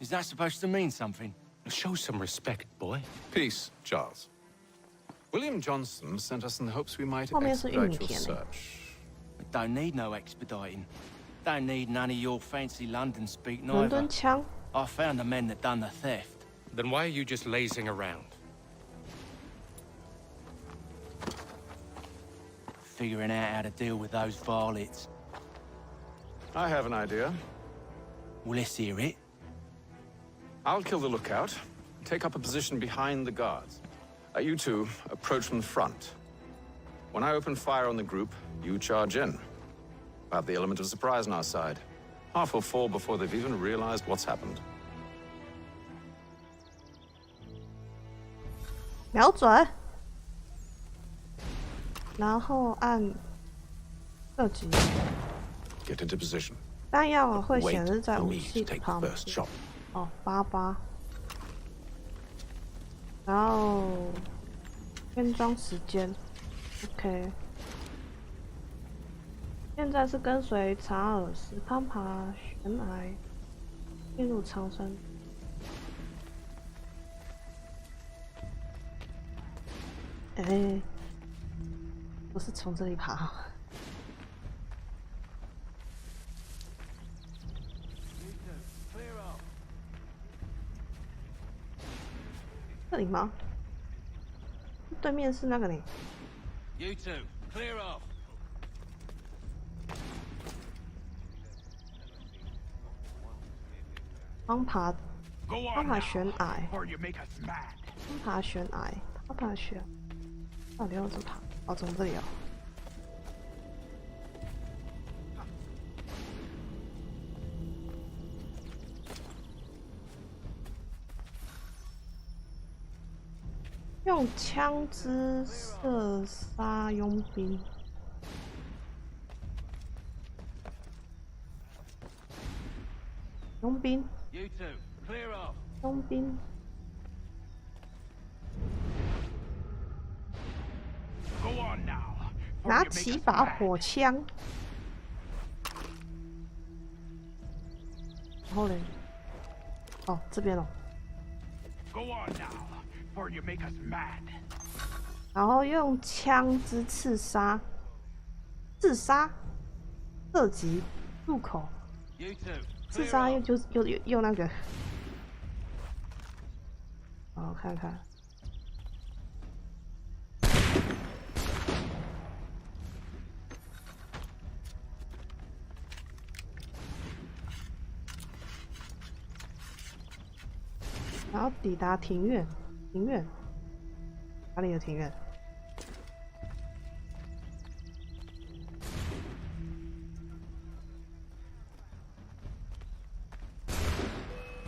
Is that supposed to mean something? Show some respect, boy. Peace, Charles. William Johnson sent us in the hopes we might 后面是玉米 expedite your 田欸 search. Don't need no expediting. Don't need none of your fancy London speak 伦 neither. 敦腔 I found the men that done the theft. Then why are you just lazing around? Figuring out how to deal with those varlets. I have an idea. Well, let's hear it. I'll kill the lookout, take up a position behind the guards. You two approach from the front. When I open fire on the group, you charge in. We'll have the element of surprise on our side. Half will fall before they've even realized what's happened. 瞄准，然后按射击。 Get into position. 弹药会 Wait 显示在 for 武 me 器 to take 旁 the 边 first。shot. 哦，88。然后编装时间 ，OK。现在是跟随查尔斯攀爬悬崖，进入长山。哎，不是从这里爬。 这里吗？对面是那个呢。 You two, clear off. 攀爬悬崖， or you make us mad. 攀爬悬崖，攀爬悬，到底要怎么爬？哦，从这里哦。用枪支射杀佣兵。佣兵。 You two, clear off. 佣兵。 Go on now. 拿起把火枪。然后嘞？哦，这边哦。 Go on now, or you make us mad. 然后用枪支刺杀，刺杀，射击，入口， You two, 刺 clear 杀 off. 又那个，哦，看看，然后抵达庭院，庭院，哪里有庭院？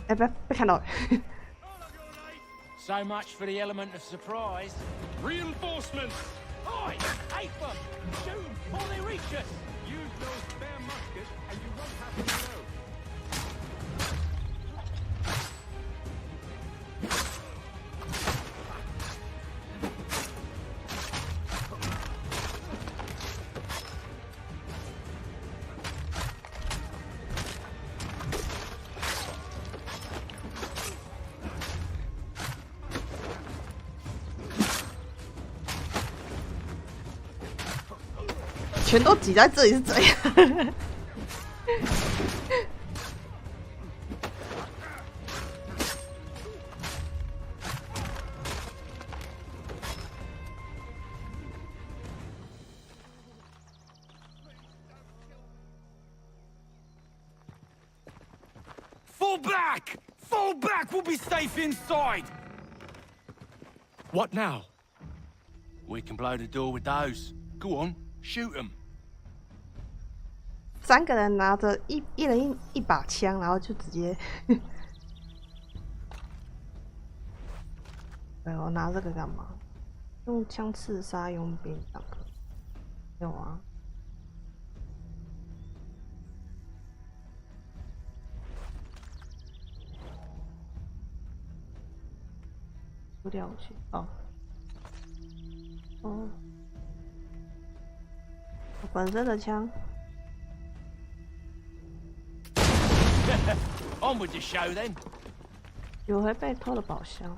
哎，被看到了。So much for the element of surprise. Reinforcements! Oi! Ape them! Shoot before they reach us! Use those spare muskets and you won't have to reload. "全都挤在这里是怎样？ Fall back! Fall back! We'll be safe inside! What now? We can blow the door with those. Go on, shoot them. 3个人拿着一人一把枪，然后就直接，对，我拿这个干嘛？用枪刺杀佣兵党。有啊。丢掉武器哦。哦。我本身的枪。On with the show then. 有回被偷的宝箱。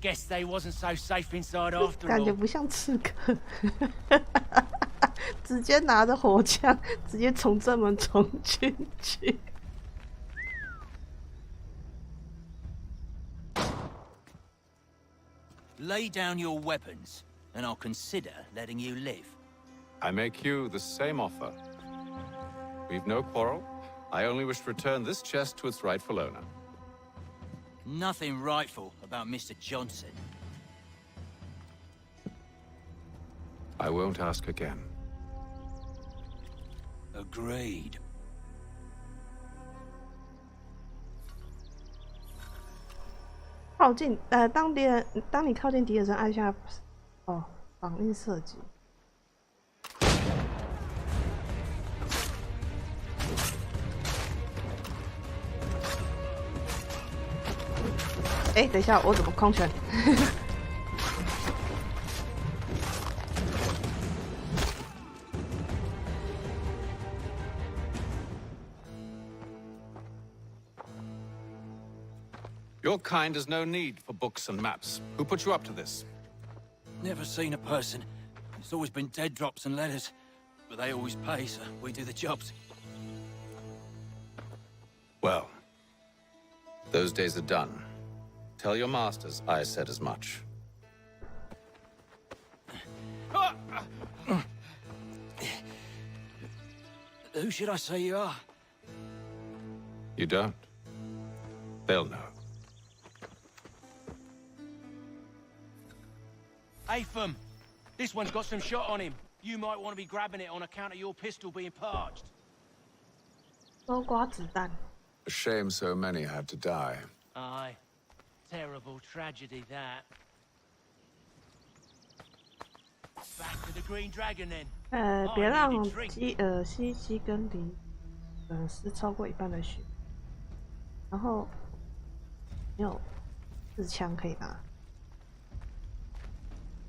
Guess they wasn't so safe inside after all. 感觉不像刺客，直接拿着火枪，直接从正门冲进去。Lay down your weapons, and I'll consider letting you live. I make you the same offer. We've no quarrel. I only wish to return this chest to its rightful owner. Nothing rightful about Mr. Johnson. I won't ask again. Agreed. 靠近，当你靠近敌人时，按下绑印射击。哎，等一下，我怎么空拳？Your kind has no need for books and maps. Who put you up to this? Never seen a person. It's always been dead drops and letters. But they always pay, so we do the jobs. Well, those days are done. Tell your masters I said as much. Who should I say you are? You don't? They'll know. Apham, this one's got some shot on him. You might want to be grabbing it on account of your pistol being parched. 搜刮子弹。 A shame so many had to die. Aye. Terrible tragedy, that. Back to the Green Dragon, then. 别让西西跟离失超过一半的血，然后没有4枪可以拿，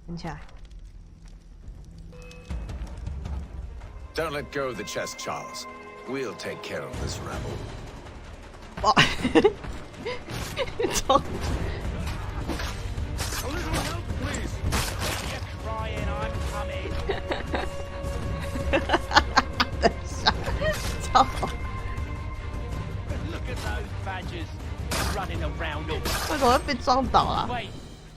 捡起来。 Don't let go of the chest, Charles. We'll take care of this rabble. 哇！操！ A little help, please. You're crying, I'm coming. 等一下，操！ Look at those badgers running around all. 为什么会被撞倒啊？ Wait,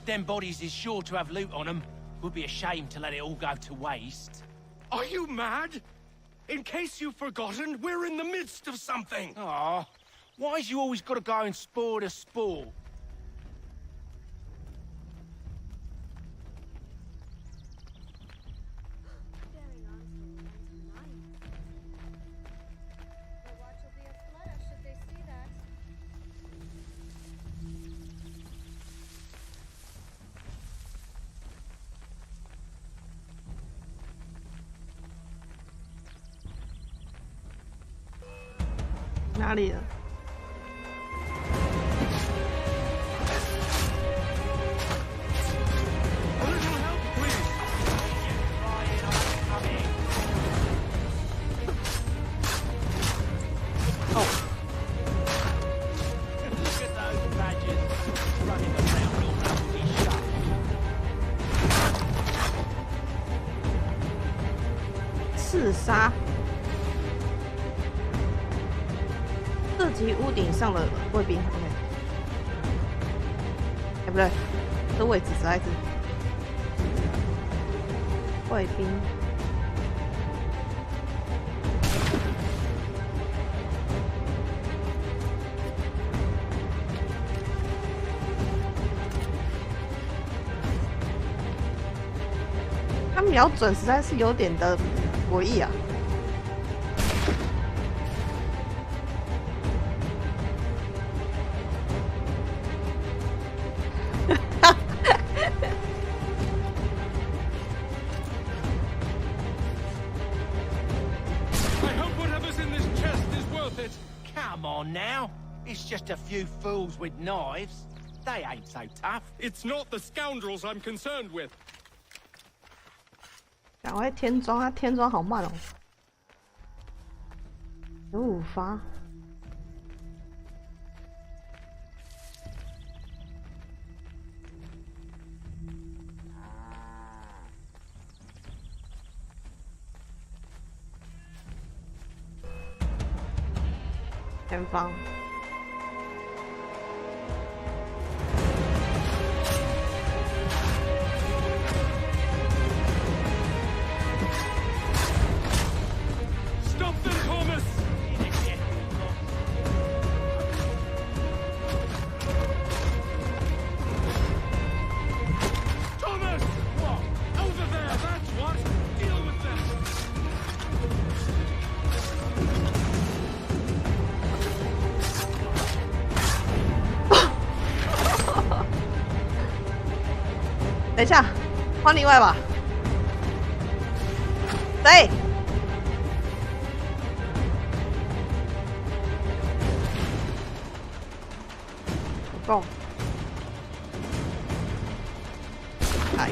them bodies is sure to have loot on them. Would be a shame to let it all go to waste. Are you mad? In case you've forgotten, we're in the midst of something. Aw, why's you always got to go and spoil the sport? Where 哪里了？ 刺杀，射击屋顶上的卫兵。OK， 哎，不对，这位置实在是卫兵。瞄准实在是有点的诡异啊。Come on now. It's just a few fools with knives. They ain't so tough. It's not the scoundrels I'm concerned with. 赶快添装，它添装好慢哦。有5发。前方。Stop them, Thomas! Thomas! What? Over there, that's what! Deal with them! 等一下，换另外吧。对。不够。来。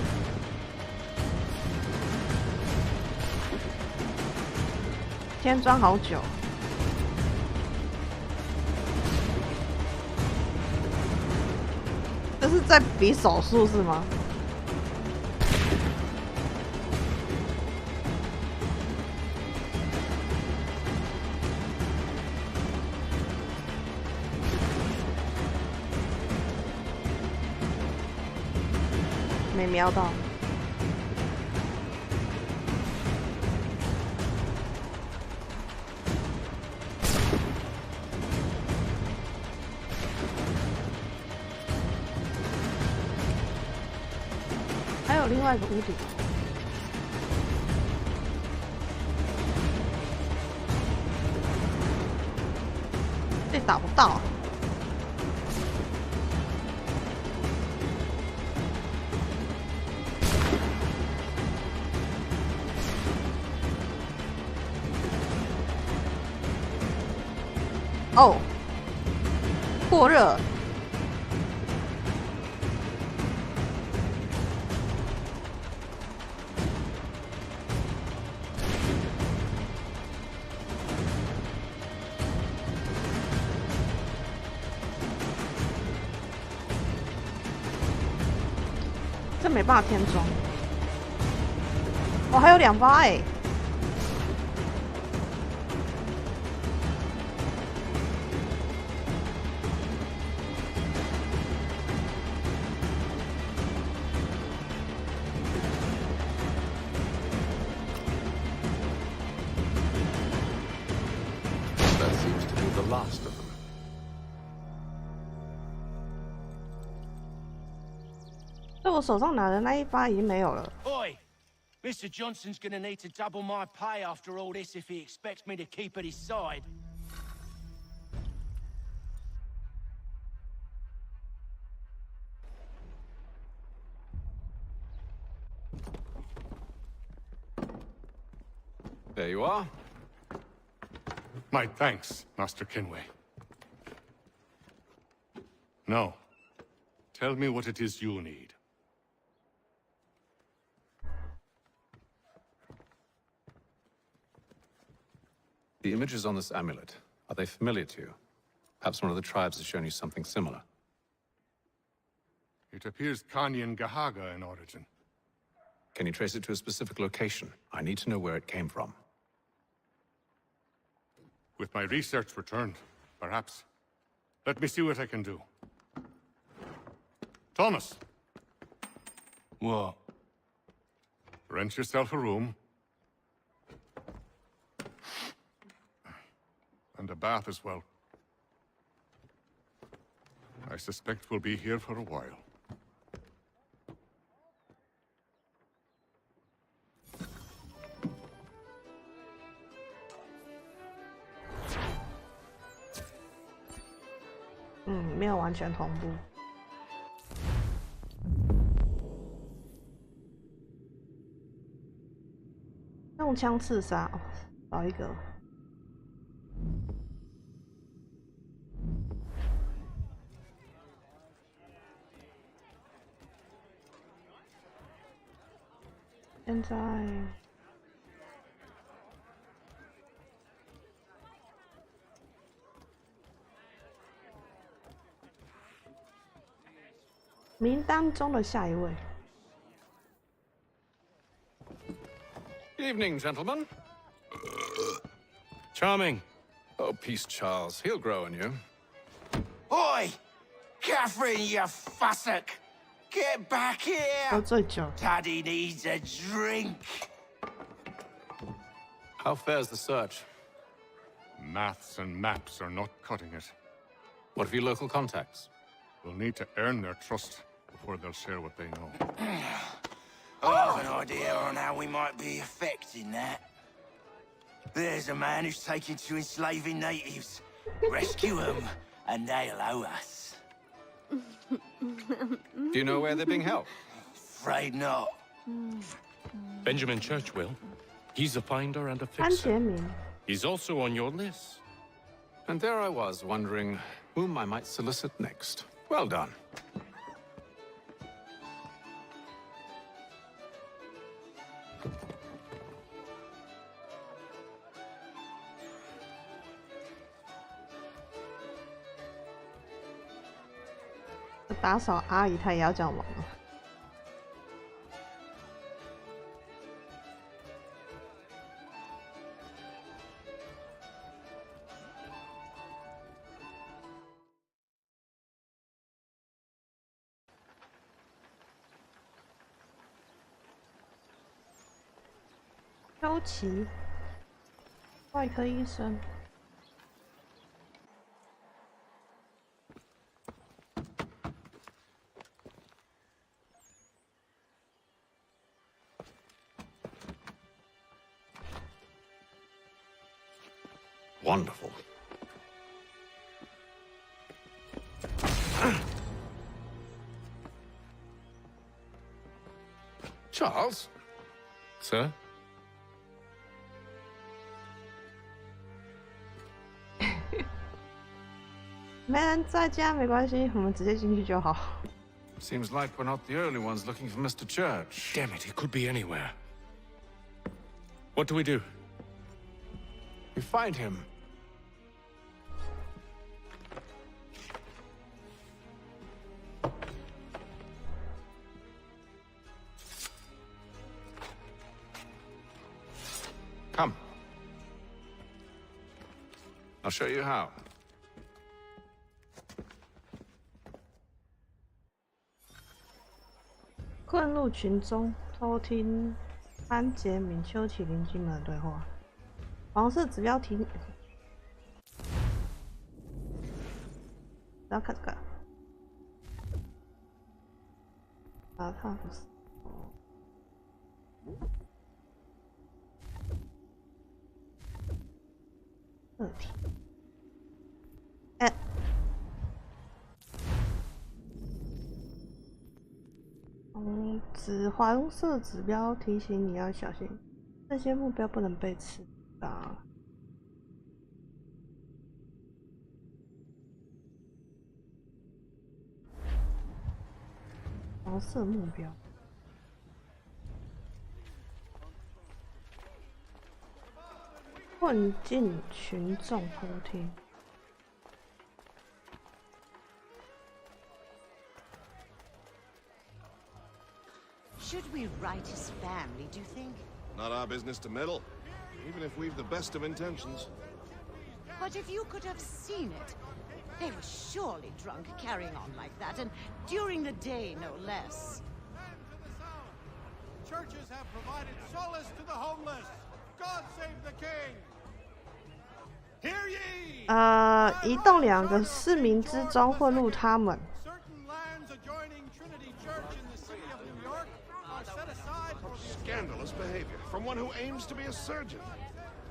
添装好久。这是在比手速是吗？没瞄到。还有另外一个屋顶。这打不到啊。哦，过热。这没办法添装。哦，还有2发哎。Last of them. 在我手上拿的那一发已经没有了。Oi! Mr. Johnson's gonna need to double my pay after all this if he expects me to keep at his side. There you are. My thanks, Master Kenway. Now, tell me what it is you need. The images on this amulet, are they familiar to you? Perhaps one of the tribes has shown you something similar. It appears Kanyan Gahaga in origin. Can you trace it to a specific location? I need to know where it came from. With my research returned, perhaps. Let me see what I can do. Thomas! What? Rent yourself a room. And a bath as well. I suspect we'll be here for a while. 没有完全同步。用枪刺杀，哦，少一个。现在。名单中的下一位。Evening, gentlemen. Charming. Oh, peace, Charles. He'll grow on you. Oi! Catherine, you fussock! Get back here! Daddy needs a drink. How fares the search? Maths and maps are not cutting it. What of your local contacts? We'll need to earn their trust before they'll share what they know. I have an idea on how we might be affecting that. There's a man who's taken to enslaving natives. Rescue them, and they'll owe us. Do you know where they're being held? Afraid not. Benjamin Churchwill. He's a finder and a fixer. He's also on your list. And there I was, wondering whom I might solicit next. Well done. 打扫阿姨，她也要这样忙吗？周琦，外科医生。 Wonderful. Charles? Sir?没人在家没关系，我们直接进去就好。 Seems like we're not the only ones looking for Mr. Church. Damn it, he could be anywhere. What do we do? We find him. Come. I'll show you how. 混入群中，偷听安杰敏、丘启邻居们的对话。黄色指标题，然后看这个，啊，他不是。 二题，哎，黄色指标提醒你要小心，这些目标不能被吃到。黄色目标。 混进群众偷听。Should we write his family, do you think? Not our business to meddle, even if we've the best of intentions. But if you could have seen it, they were surely drunk carrying on like that, and during the day, no less. Churches have provided solace to the homeless. God save the king! 移动2个市民之中混入他们。 Scandalous behavior from one who aims to be a surgeon.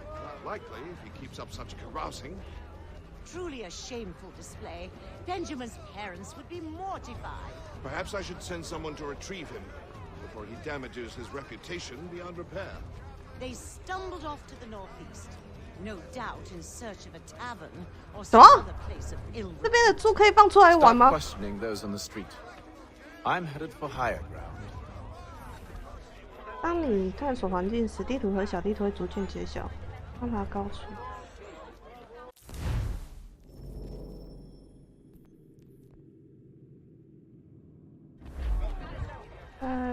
Not likely if he keeps up such carousing. truly a shameful display. Benjamin's parents would be mortified. Perhaps I should send someone to retrieve him before he damages his reputation beyond repair. They stumbled off to the northeast, no doubt in search of a tavern or some other place of ill. 这边的猪可以放出来玩吗 Stop questioning those on the street. I'm headed for higher ground. 当你探索环境时，地图和小地图会逐渐揭晓。观察高处。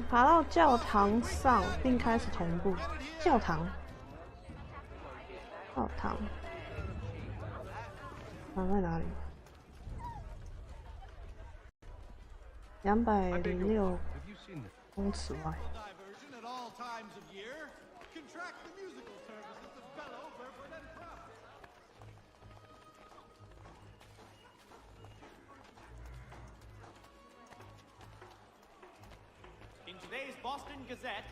爬到教堂上并开始同步。教堂。在哪里？206公尺外。In today's Boston Gazette.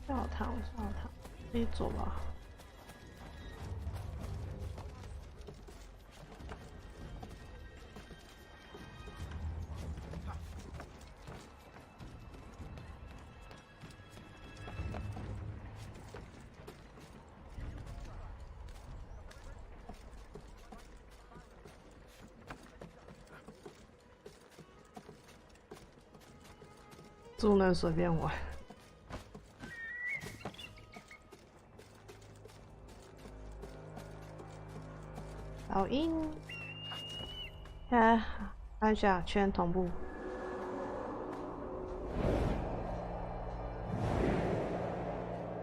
教堂，自己走吧。猪能随便玩。导音，按下圈同步。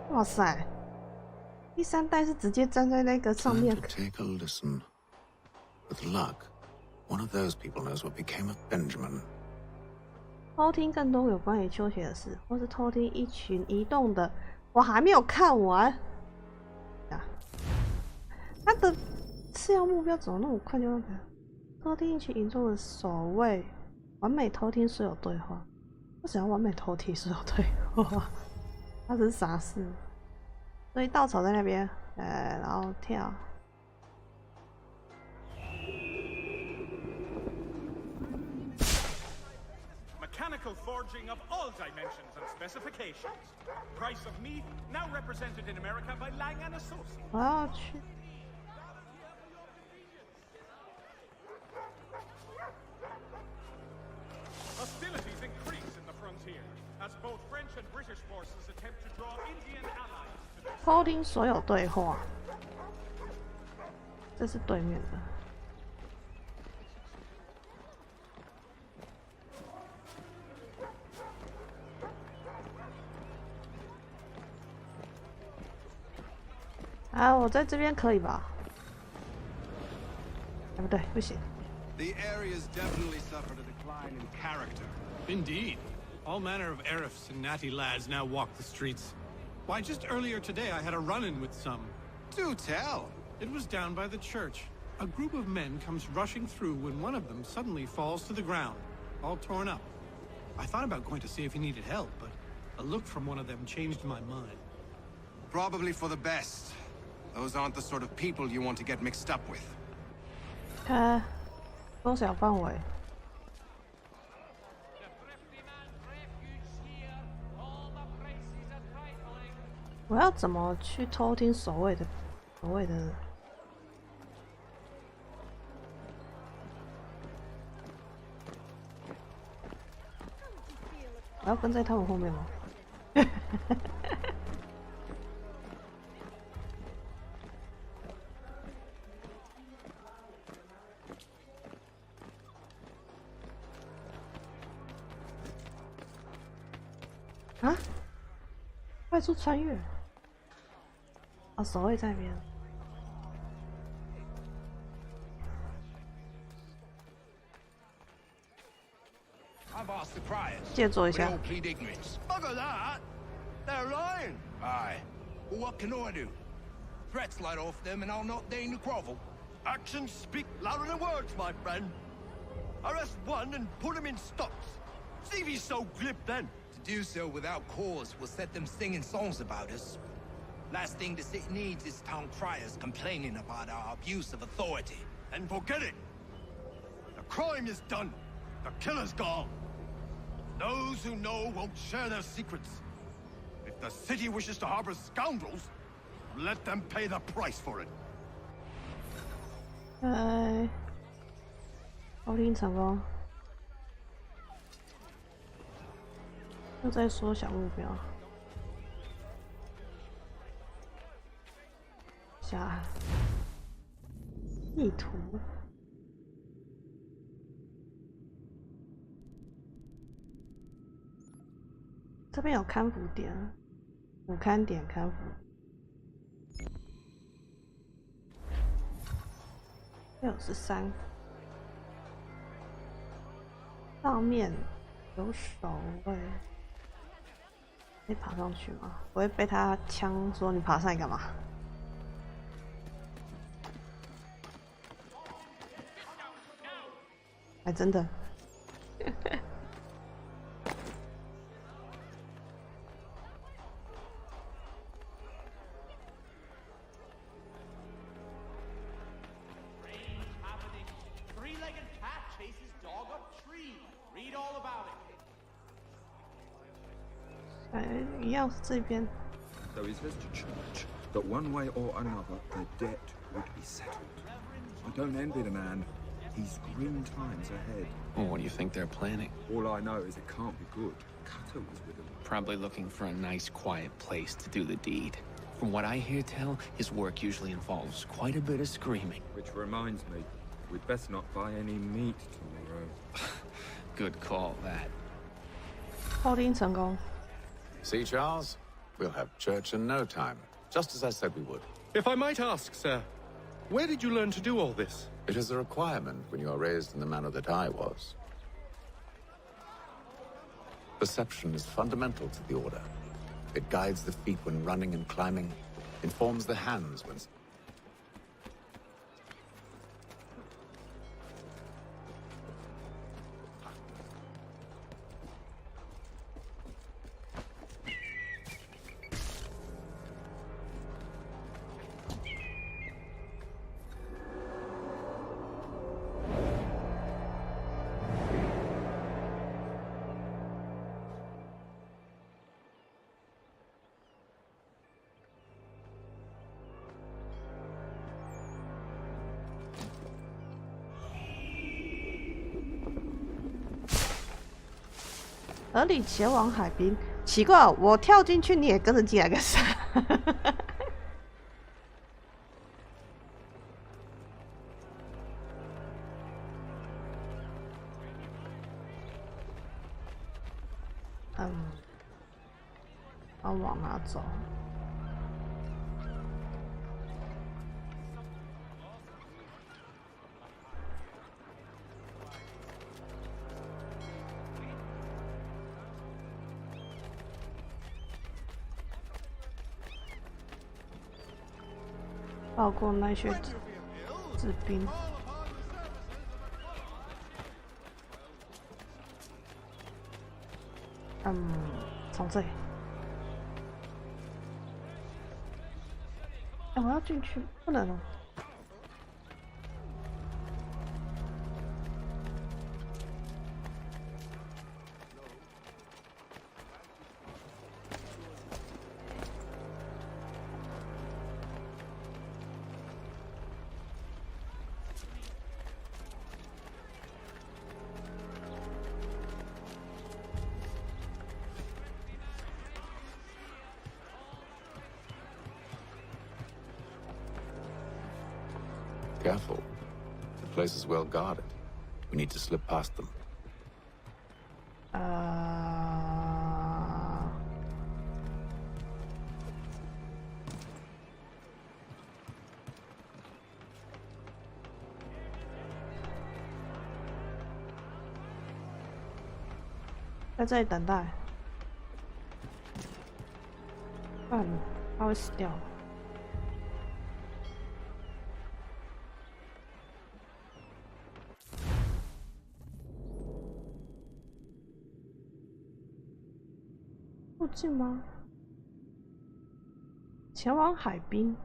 哇塞，第3代是直接站在那个上面。Take a listen. With luck, one of those people knows what became of Benjamin. 偷听更多有关于秋雪的事，或是偷听一群移动的，我还没有看完。他的次要目标怎么那么快就那个？偷听一群移动的守卫，完美偷听所有对话。我想要完美偷听所有对话，他是啥事？所以稻草在那边，然后跳。Mechanical forging of all dimensions and specifications. Price of meat now represented in America by Lang & Associates. 我要去。Hostilities increase in the frontier as both French and British forces attempt to draw Indian allies to their 偷听所有对话，这是对面的。啊，我在这边可以吧？不对，不行。 The area's definitely suffered a decline in character. Indeed. All manner of Arifs and natty lads now walk the streets. Why, just earlier today I had a run-in with some. Do tell. It was down by the church. A group of men comes rushing through when one of them suddenly falls to the ground, all torn up. I thought about going to see if he needed help, but a look from one of them changed my mind. Probably for the best. Those aren't the sort of people you want to get mixed up with. 缩小范围。我要怎么去偷听所谓的？我要跟在他们后面吗？啊！快速穿越！啊，守卫在那边。借坐一下。 Bugger that! They're lying! Aye. Well, what can I do? Threats light off them and I'll not deign to grovel. Actions speak louder than words, my friend. Arrest one and put him in stocks. See if he's so glib then. To do so without cause will set them singing songs about us. Last thing the city needs is town criers complaining about our abuse of authority. And forget it. The crime is done. The killer's gone. Those who know won't share their secrets. If the city wishes to harbor scoundrels, let them pay the price for it. 偷听成功。又在缩小目标。下意图。 这边有看服点，5看点看服。63，上面有守卫，可以爬上去吗？不会被他枪说你爬上来干嘛？还真的。一样是这边。 So he says to church that one way or another the debt would be settled. I don't envy the man. He's grim times ahead. Well, what do you think they're planning? All I know is it can't be good. Cutter was with him. Probably looking for a nice, quiet place to do the deed. From what I hear tell, his work usually involves quite a bit of screaming. Which reminds me, we'd best not buy any meat tomorrow. Good call, that. 偷听成功。 See, Charles? We'll have church in no time, just as I said we would. If I might ask, sir, where did you learn to do all this? It is a requirement when you are raised in the manner that I was. Perception is fundamental to the Order. It guides the feet when running and climbing, informs the hands when...河里前往海滨，奇怪、哦，我跳进去，你也跟着进来干啥？要往哪走？绕过那些士兵。从这里。哎，我要进去，不能哦。Careful. The place is well guarded. We need to slip past them. 在这里等待，不然他会死掉。附近吗？前往海滨。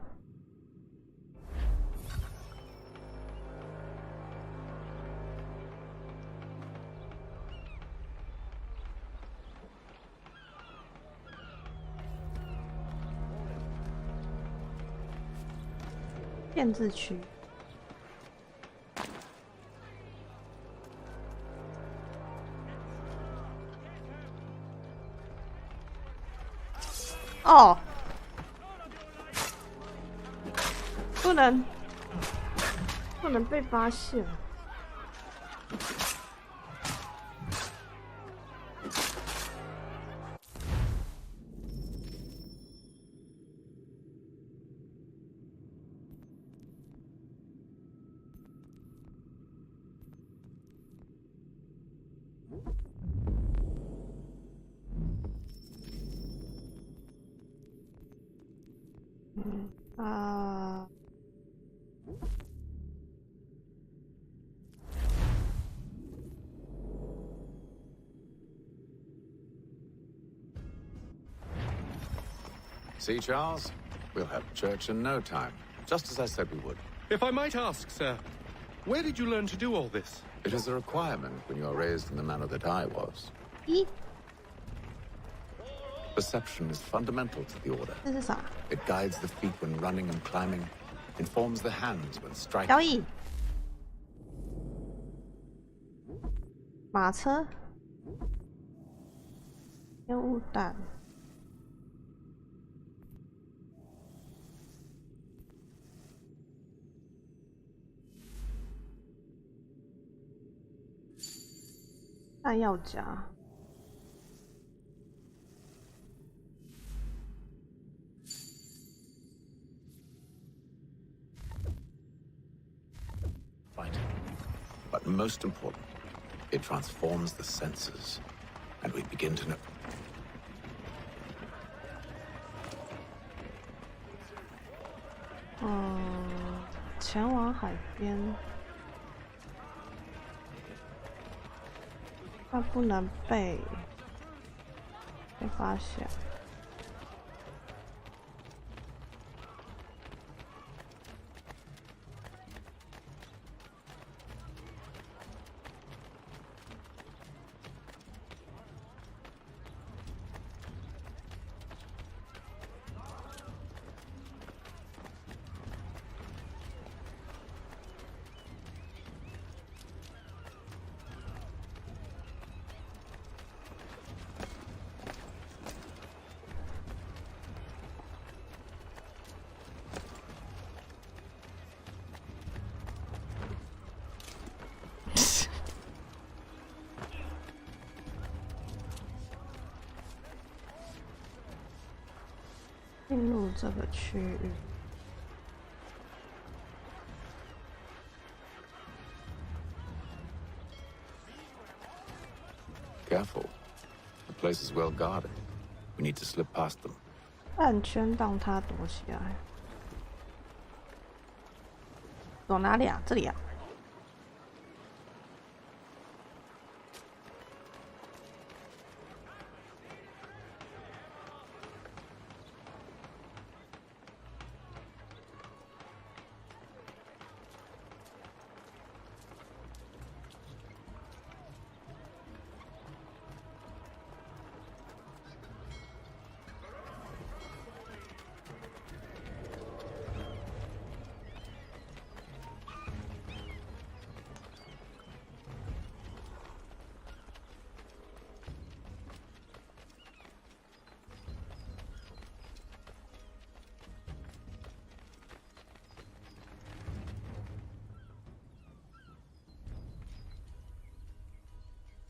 限制区。哦，不能被发现。See, Charles? We'll have church in no time, just as I said we would. If I might ask, sir, where did you learn to do all this? It is a requirement when you are raised in the manner that I was. Perception is fundamental to the order. It guides the feet when running and climbing, informs the hands when striking. 马车，烟雾弹。弹药夹， Right. But most important, it transforms the senses, and we begin to know. 前往海边。 它不能被发现。进入这个区域。 Careful. The place is well guarded. We need to slip past them. 暗圈让他躲起来。躲哪里啊？这里啊。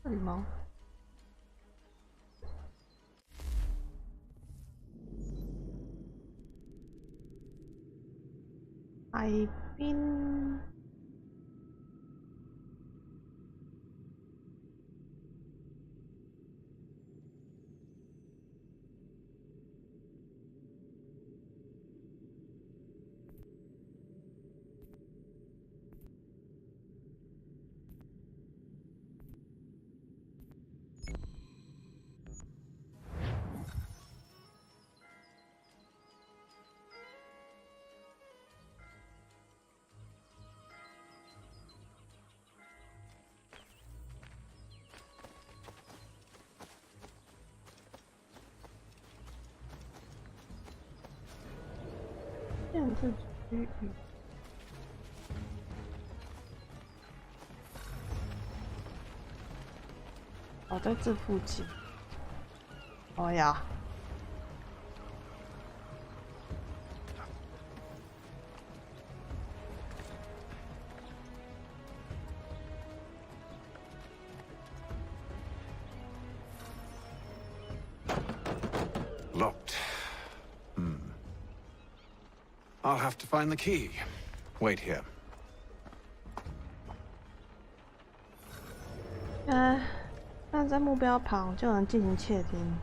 这里吗？海滨。限制区域。哦，在这附近。哎呀！ Locked. I'll have to find the key. Wait here. 站在目标旁就能进行窃听。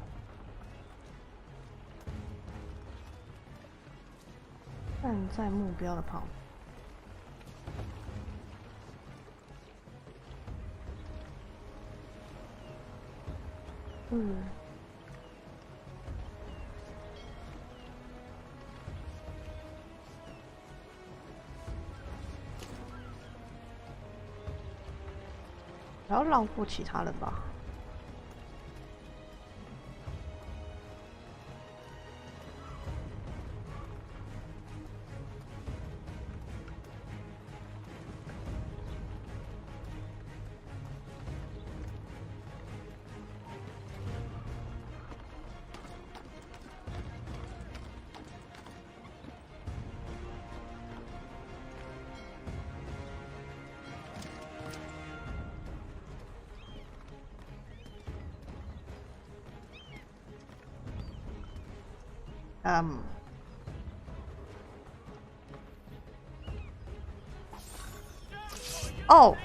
站在目标的旁。不要绕过其他人吧。哦，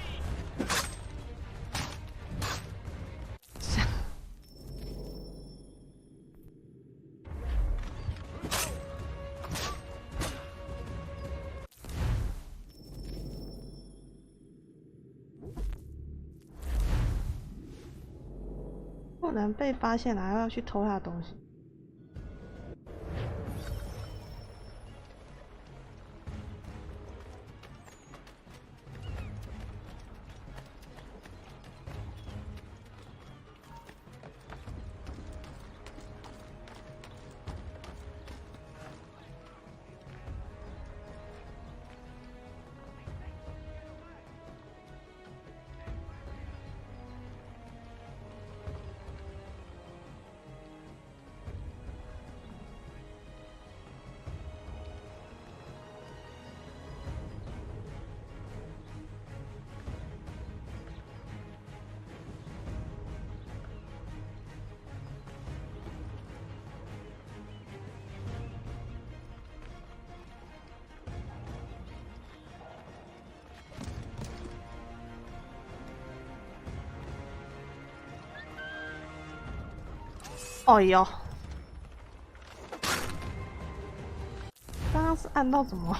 不能被发现了，还要去偷他的东西。 哦哟，刚刚是按到怎么？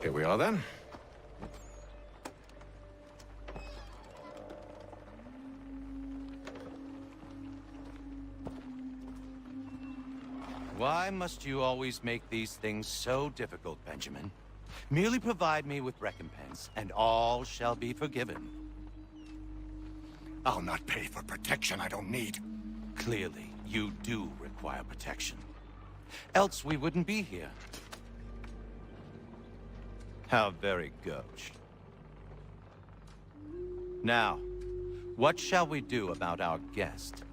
Here we are then. Why must you always make these things so difficult, Benjamin? Merely provide me with recompense, and all shall be forgiven. I'll not pay for protection I don't need. Clearly, you do require protection. Else we wouldn't be here. How very gauche. Now, what shall we do about our guest?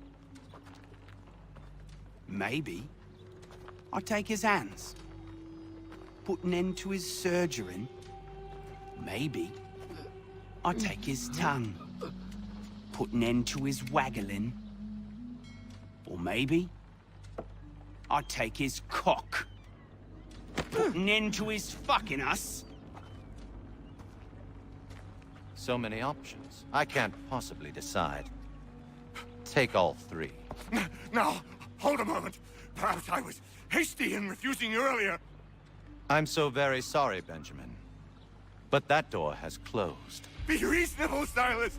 Maybe I take his hands, put an end to his surgering. Maybe I take his tongue, put an end to his waggling. Or maybe I take his cock, put an end to his fucking us. So many options. I can't possibly decide. Take all three. Now, hold a moment. Perhaps I was hasty in refusing you earlier. I'm so very sorry, Benjamin. But that door has closed. Be reasonable, Silas.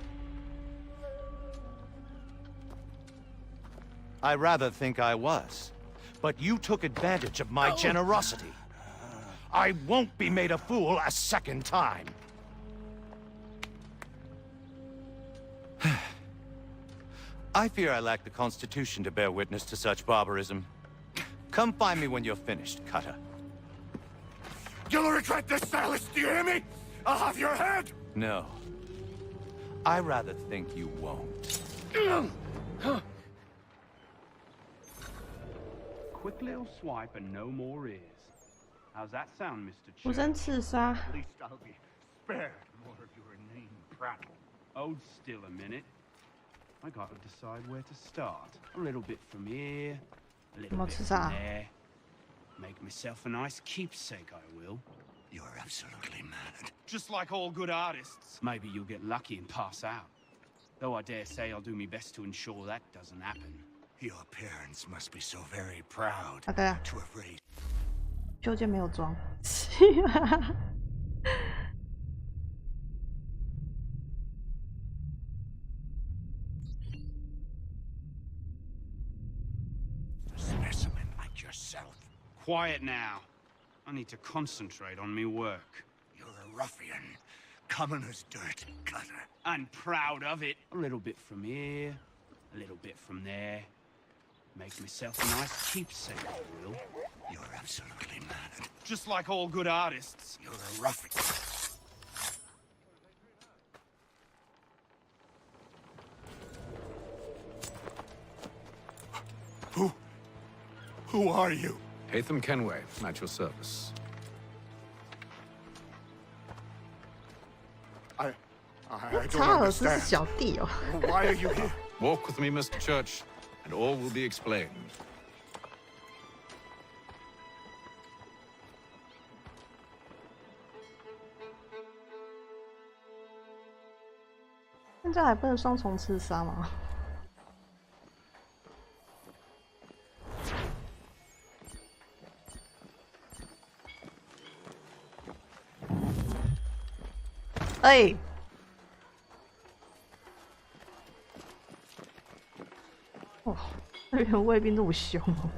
I rather think I was. But you took advantage of my generosity. I won't be made a fool a second time. I fear I lack the constitution to bear witness to such barbarism. Come find me when you're finished, Cutter. You'll regret this, Silas, do you hear me? I'll have your head! No. I rather think you won't. Quick little swipe and no more ears. How's that sound, Mr. 无声刺杀。 At least I'll be spared more of your inane prattle. Hold still a minute. I gotta decide where to start. A little bit from here, a little bit from there. Make myself a nice keepsake, I will. You're absolutely mad. Just like all good artists. Maybe you'll get lucky and pass out. Though I dare say I'll do my best to ensure that doesn't happen. Your parents must be so very proud to have raised. 纠结没有装。Specimen like yourself. Quiet now. I need to concentrate on me work. You're a ruffian, common as dirt, Cutter. And proud of it. A little bit from here, a little bit from there. Make myself a nice keepsake, I will. You're absolutely mad. Just like all good artists. You're a ruffian. Who are you? Hatham Kenway, at your service. I 查 don't 尔斯是 understand. 小弟哦。 Why are you here? Walk with me, Mr. Church, and all will be explained. 现在还不能双重刺杀吗？哎！哇，那边卫兵那么凶哦！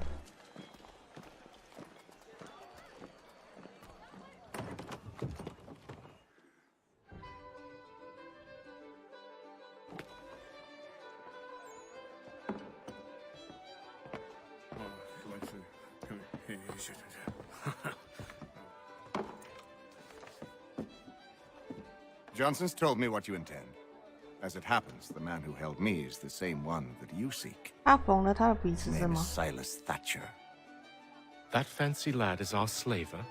Johnson's told me what you intend. As it happens, the man who held me is the same one that you seek. 他缝了他的鼻子 His 是 name 吗 is Silas Thatcher. That fancy lad is our slaver?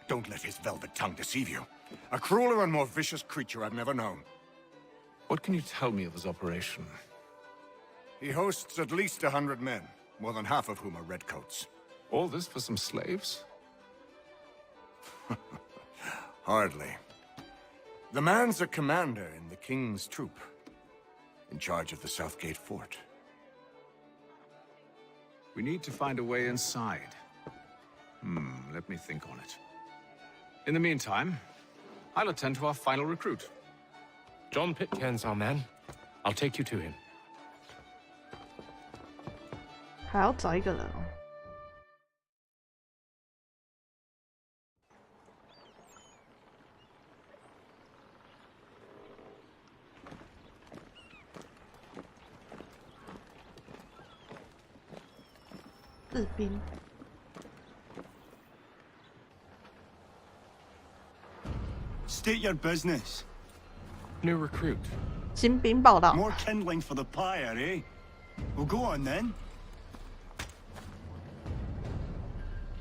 Don't let his velvet tongue deceive you. A crueler and more vicious creature I've never known. What can you tell me of his operation? He hosts at least 100 men, more than half of whom are redcoats. All this for some slaves? Hardly. The man's a commander in the King's troop, in charge of the Southgate Fort. We need to find a way inside. Let me think on it. In the meantime, I'll attend to our final recruit. John Pitcairn's our man. I'll take you to him. 还要找一个人哦。士兵。State your business. New recruit. 新兵报道。 More kindling for the pyre, eh? Well, go on then.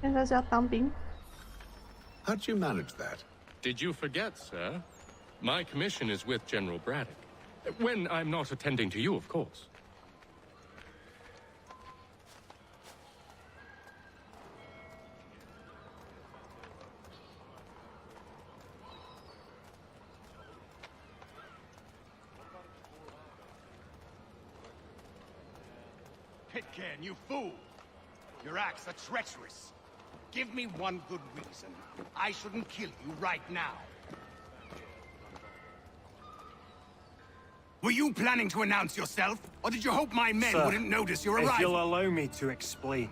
现在是要当兵。 How'd you manage that? Did you forget, sir? My commission is with General Braddock. When I'm not attending to you, of course. Pitcairn, you fool! Your acts are treacherous. Give me one good reason I shouldn't kill you right now. Were you planning to announce yourself, or did you hope my men wouldn't notice your arrival? If you'll allow me to explain.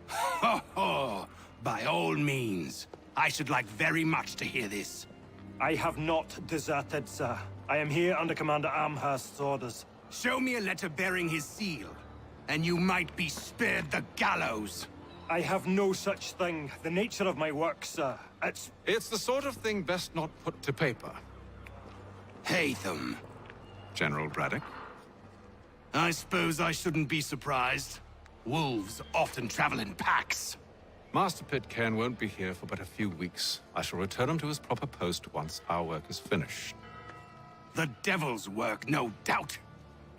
Ho ho! By all means. I should like very much to hear this. I have not deserted, sir. I am here under Commander Amherst's orders. Show me a letter bearing his seal, and you might be spared the gallows. I have no such thing. The nature of my work, sir. It's the sort of thing best not put to paper. Haytham. General Braddock? I suppose I shouldn't be surprised. Wolves often travel in packs. Master Pitcairn won't be here for but a few weeks. I shall return him to his proper post once our work is finished. The devil's work, no doubt.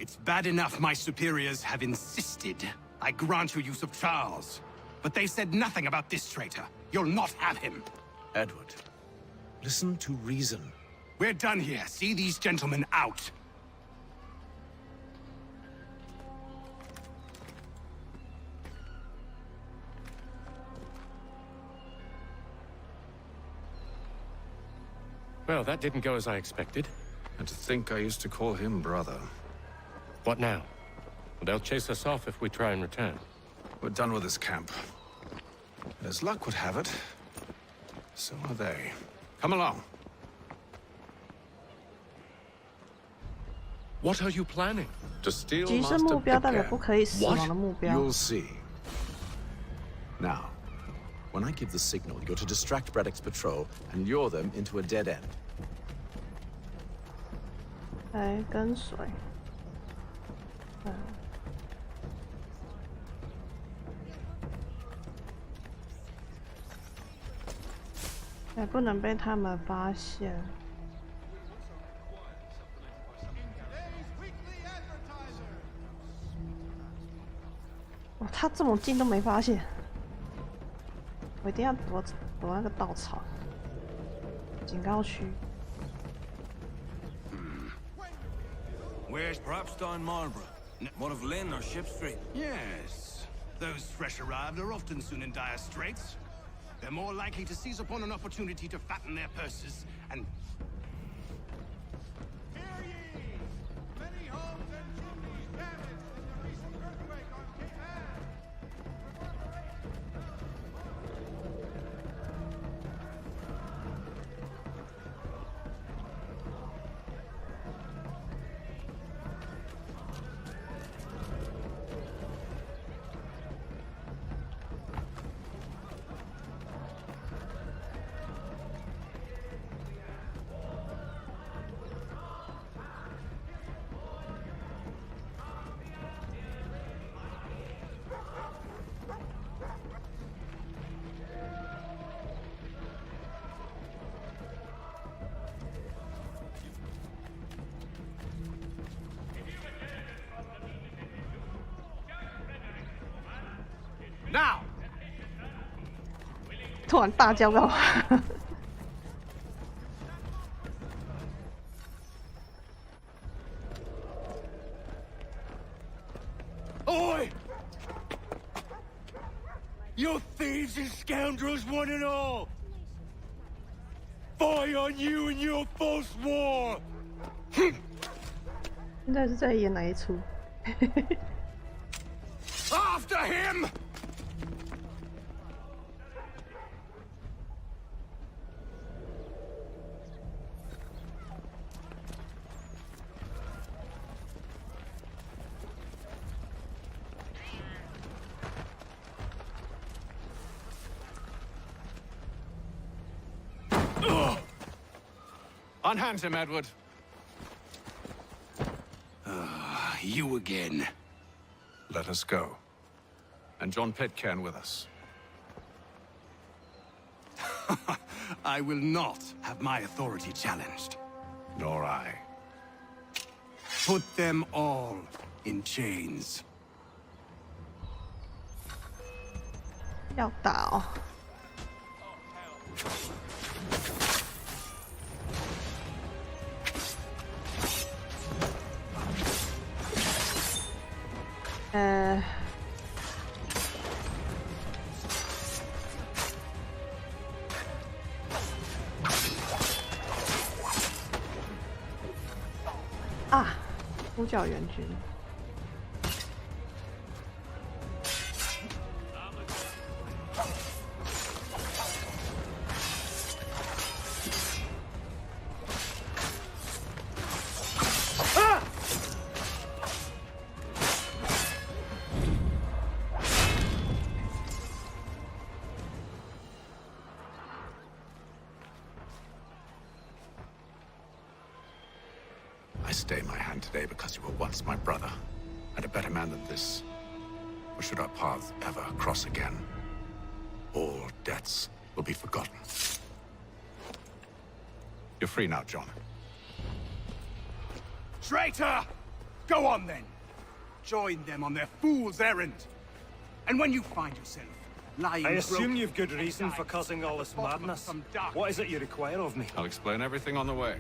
It's bad enough my superiors have insisted I grant you use of Charles. But they said nothing about this traitor. You'll not have him. Edward, listen to reason. We're done here. See these gentlemen out. Well, that didn't go as I expected. And to think I used to call him brother. What now? They'll chase us off if we try and return. We're done with this camp. As luck would have it, so are they. Come along. What are you planning? To steal 击胜 Master 目标代表 Pitcairn. 不可以死亡的目标。 You'll see. Now, when I give the signal, you're to distract Braddock's patrol and lure them into a dead end. 来跟随。哎，不能被他们发现。哇，他这么近都没发现，我一定要躲那个稻草。警告区。 Where's perhaps down Marlborough? One of Lynn or Ship Street? Yes. Those fresh arrived are often soon in dire straits. They're more likely to seize upon an opportunity to fatten their purses and... Hear ye! Many homes and chimneys damaged in the recent earthquake on Cape Ann. Now! 突然大叫干嘛？ Oi! You thieves and scoundrels, one and all! spy on you and your false war. 现在是在演哪一出？ After him! Unhand him, Edward. You again. Let us go. And John Pitcairn with us. I will not have my authority challenged. Nor I. Put them all in chains. 要打哦！啊，五角援军。I stay my hand today because you were once my brother, and a better man than this. Or should our paths ever cross again, all debts will be forgotten. You're free now, John. Traitor! Go on then. Join them on their fool's errand. And when you find yourself lying I assume broken you've good reason for causing all this madness. What is it you require of me? I'll explain everything on the way.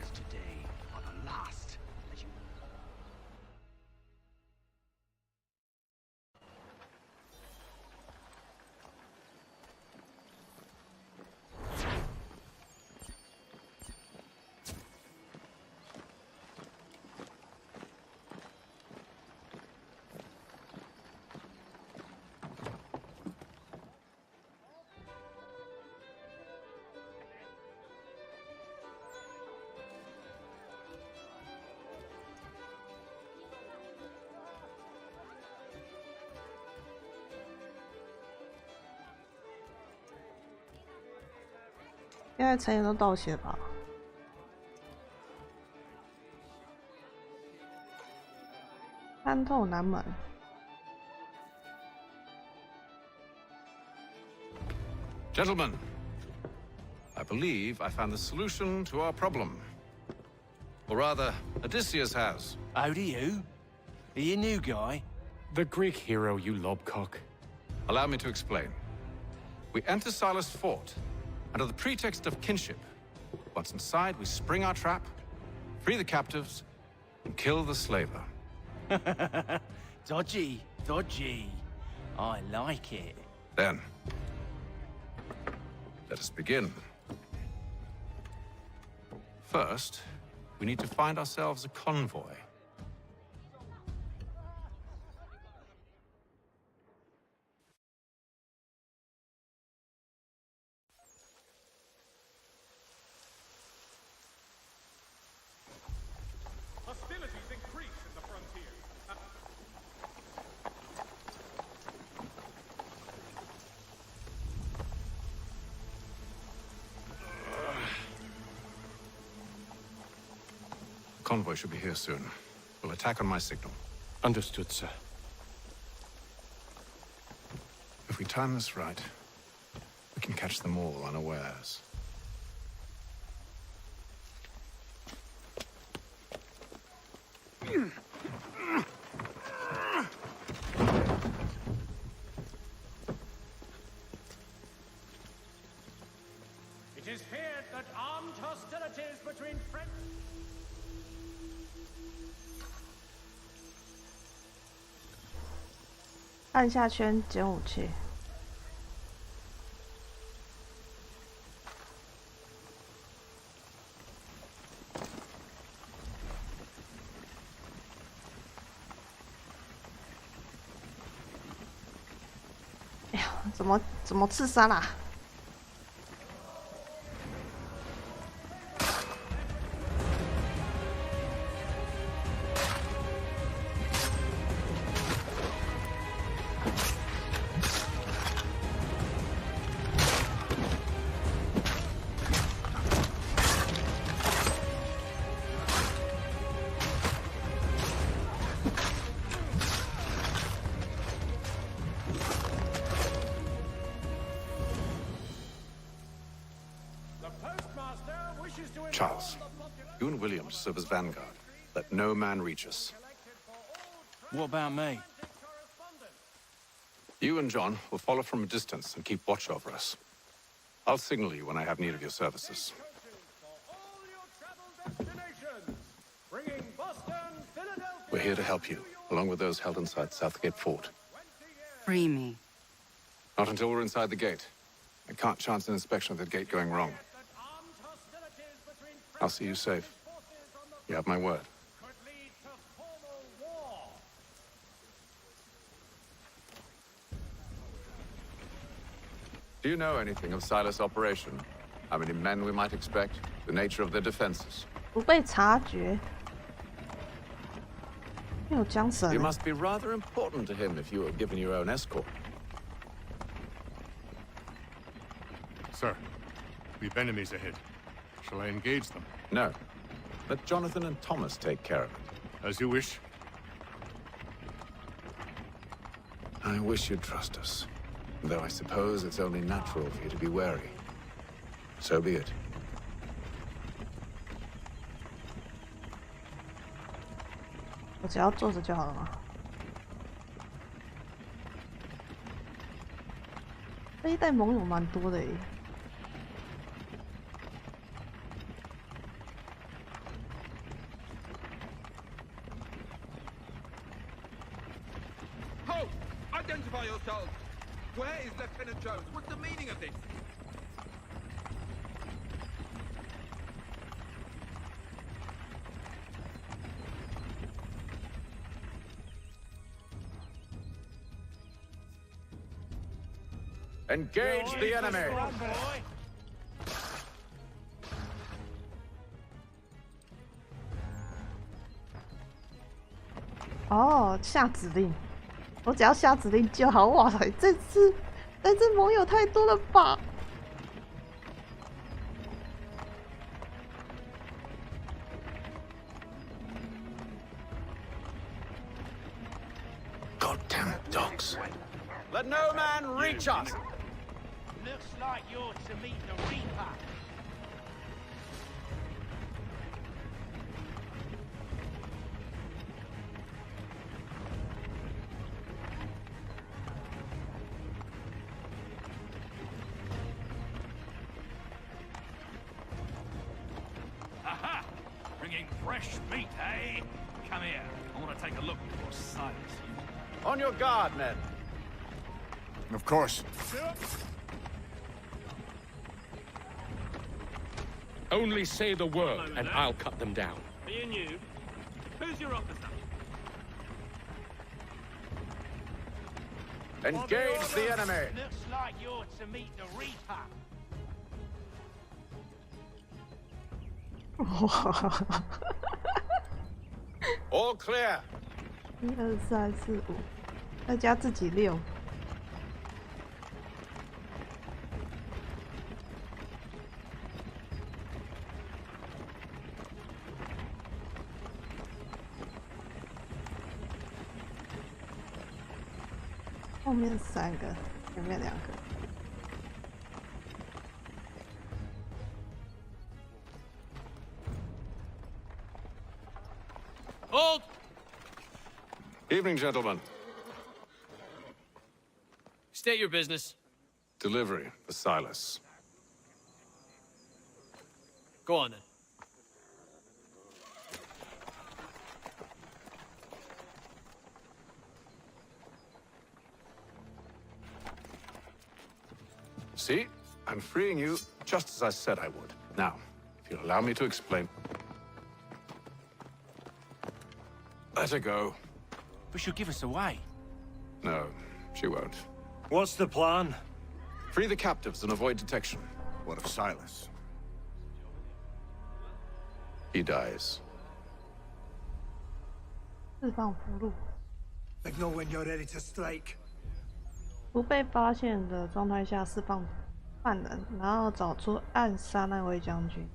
现在成员都道谢吧。参透南门。Gentlemen, I believe I found the solution to our problem. Or rather, Odysseus has. How do you? Are you a new guy? The Greek hero, you lobcock. Allow me to explain. We enter Silas' fort, under the pretext of kinship. Once inside, we spring our trap, free the captives, and kill the slaver. Dodgy, dodgy. I like it. Then, let us begin. First, we need to find ourselves a convoy. Hostilities increase in the frontier. Convoy should be here soon. We'll attack on my signal. Understood, sir. If we time this right, we can catch them all unawares. It is feared that armed hostilities between French... 按下圈捡武器。怎么刺杀啦？Charles, you and William serve as vanguard. Let no man reach us. What about me? You and John will follow from a distance and keep watch over us. I'll signal you when I have need of your services. We're here to help you, along with those held inside Southgate Fort. Free me. Not until we're inside the gate. I can't chance an inspection of the gate going wrong. I'll see you safe. You have my word. Do you know anything of Silas' operation? How many men we might expect? The nature of their defenses? 不被察觉。没有缰绳。 You must be rather important to him if you were given your own escort. Sir, we've enemies ahead. Shall I engage them? No. Let Jonathan and Thomas take care of it. As you wish. I wish you'd trust us. Though I suppose it's only natural for you to be wary. So be it. 我只要坐着就好了吗？这一代盟友蛮多的耶。 Identify yourselves! Where is Lieutenant Jones? What's the meaning of this? Engage the enemy! 哦，下指令，我只要下指令就好。哇塞，这盟友太多了吧！ Goddamn dogs! Let no man reach us! Looks like you're to meet the Reaper. Aha! Bringing fresh meat, eh? Come here. I want to take a look at your Silas. On your guard, men. Of course. Only say the word, and I'll cut them down. Me and you. Who's your officer? Engage the enemy! Looks like you're to meet the Reaper. 哇！ All clear. 1、2、3、4、5，再加自己6。 后面3个，前面2个。 Hold! Evening, gentlemen. State your business. Delivery for Silas. Go on then. See? I'm freeing you just as I said I would. Now, if you'll allow me to explain... Let her go. But she'll give us away. No, she won't. What's the plan? Free the captives and avoid detection. What of Silas? He dies. 释放俘虏。 Let know when you're ready to strike. 不被发现的状态下释放犯人，然后找出暗杀那位将军。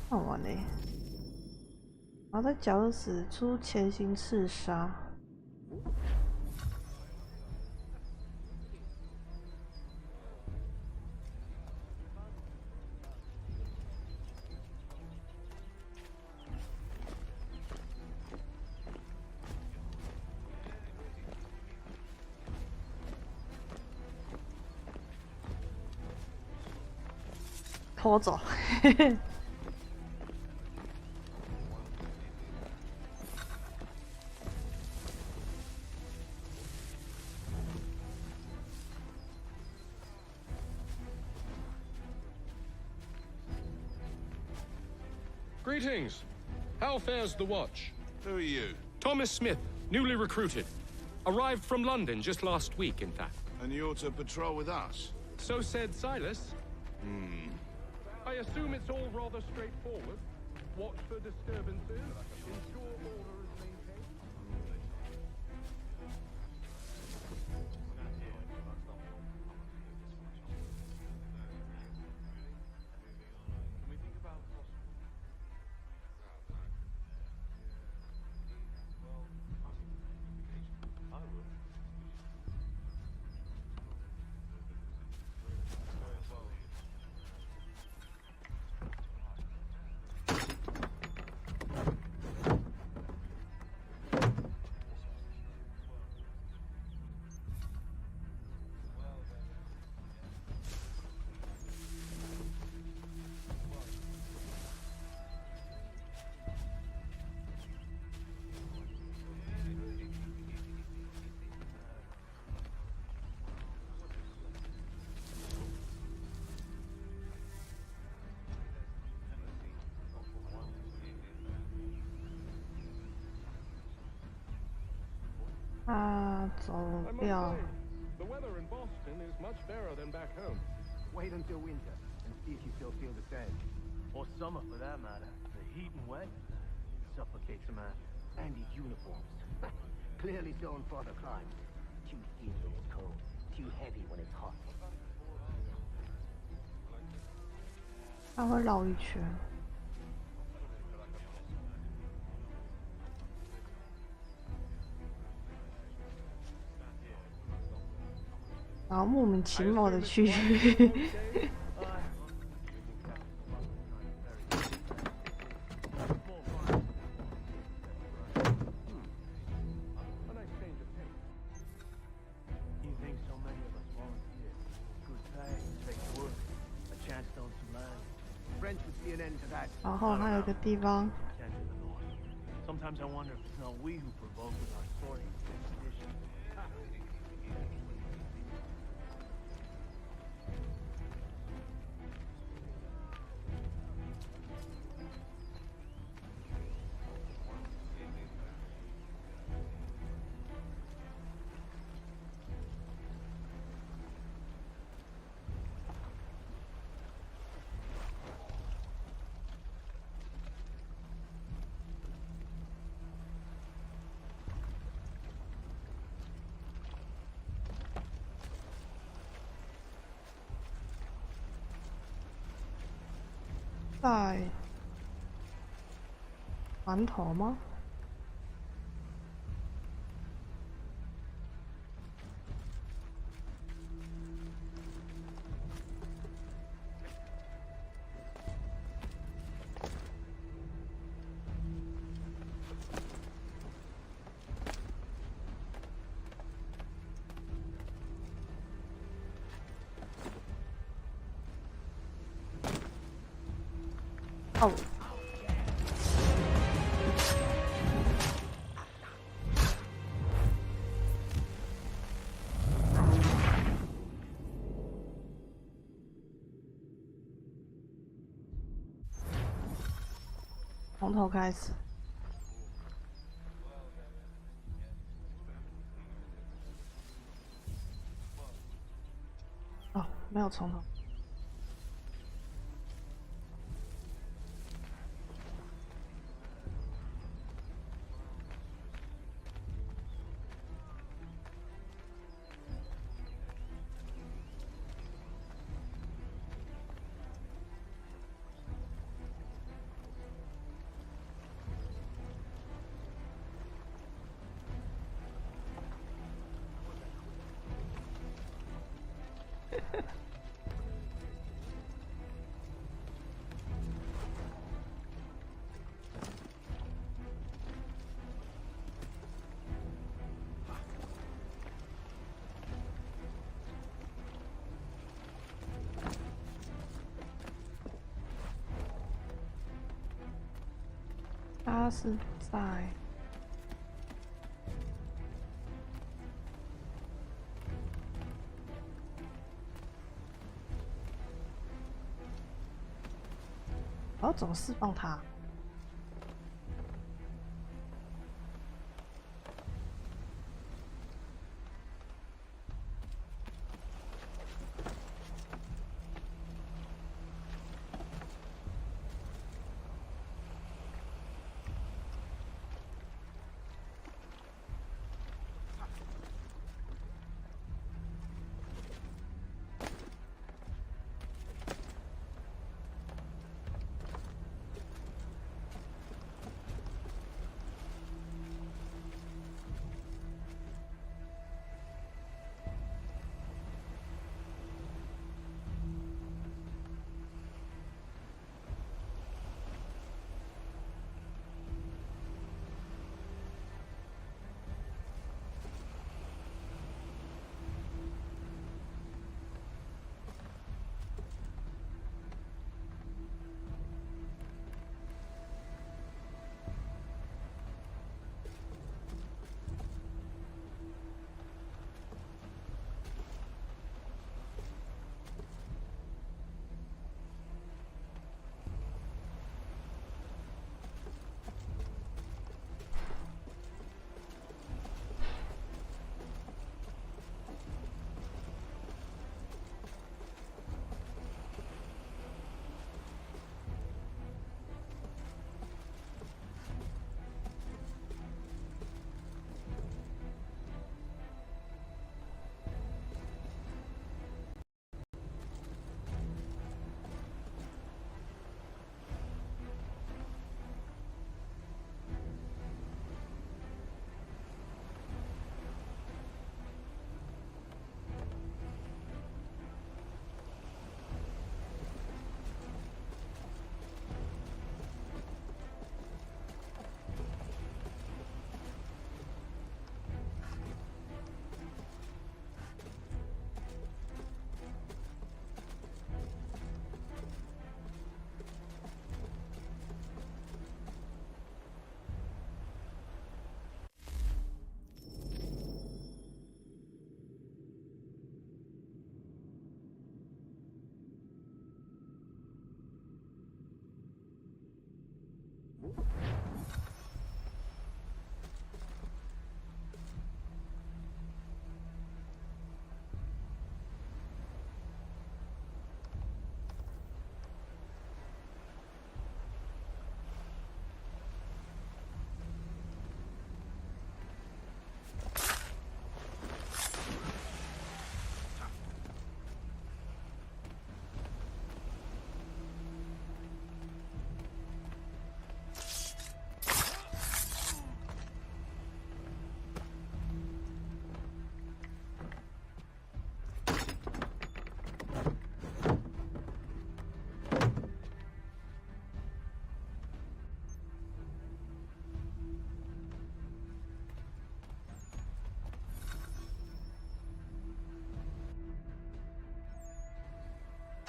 好玩呢。然后在角落使出潜行刺杀。 拖走，嘿嘿。Greetings. How fares the watch? Who are you? Thomas Smith, newly recruited. Arrived from London just last week, in fact. And you're to patrol with us? So said Silas. Hmm. I assume it's all rather straightforward. Watch for disturbances, ensure order is maintained.走掉。 The weather in Boston is much fairer than back home. Wait until winter and see if you still feel the same. Or summer for that matter. The heat and wet suffocates a man. And his uniforms. Clearly going for the climb. Too thin when it's cold. Too heavy when it's hot. 他会绕一圈。 然后莫名其妙的去然后还有一个地方。 Sometimes I wonder if it's not we who provoke with our sorting expedition. 在船头吗？哦。从头开始。没有从头。他是在我要怎么释放他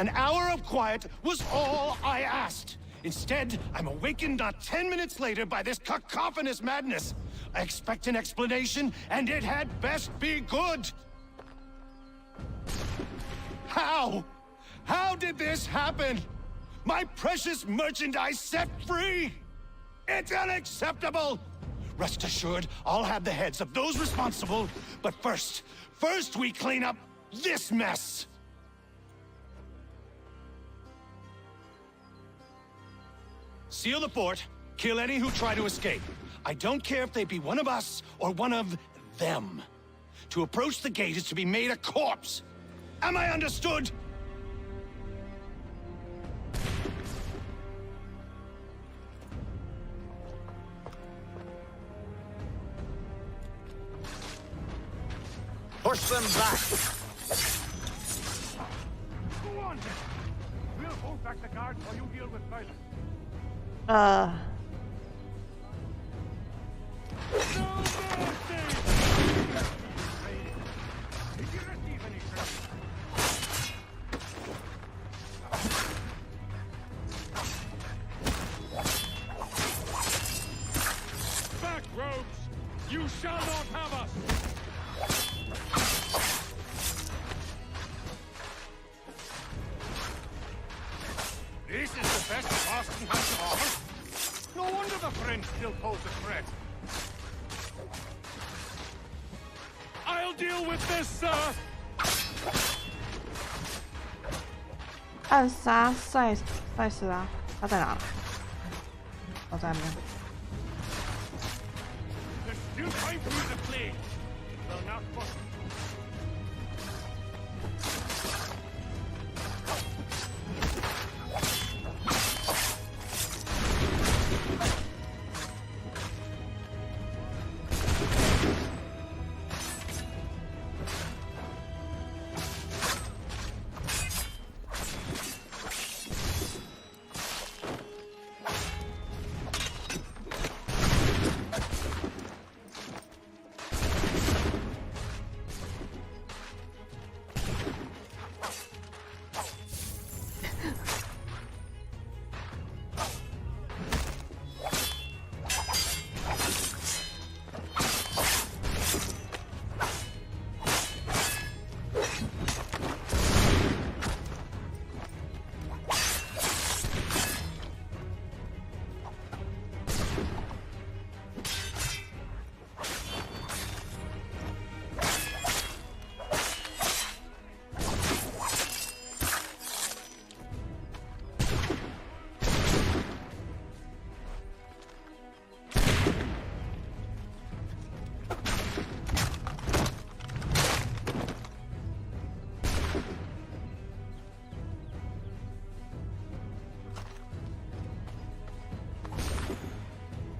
？An hour of quiet was all I asked. Instead, I'm awakened not 10 minutes later by this cacophonous madness. I expect an explanation, and it had best be good. How? How did this happen? My precious merchandise set free? It's unacceptable! Rest assured, I'll have the heads of those responsible. But first we clean up this mess. Seal the fort, kill any who try to escape. I don't care if they be one of us or one of them. To approach the gate is to be made a corpse. Am I understood? Push them back! Go on, then. We'll hold back the guards while you deal with Silas. Did you receive any Back, rogues! You shall not have us! This is the best Boston has to offer. No wonder the French still pose a threat. I'll deal with this, sir! 暗杀赛斯拉，他在哪？我在那边。 There's still time for you to play. Well, not for...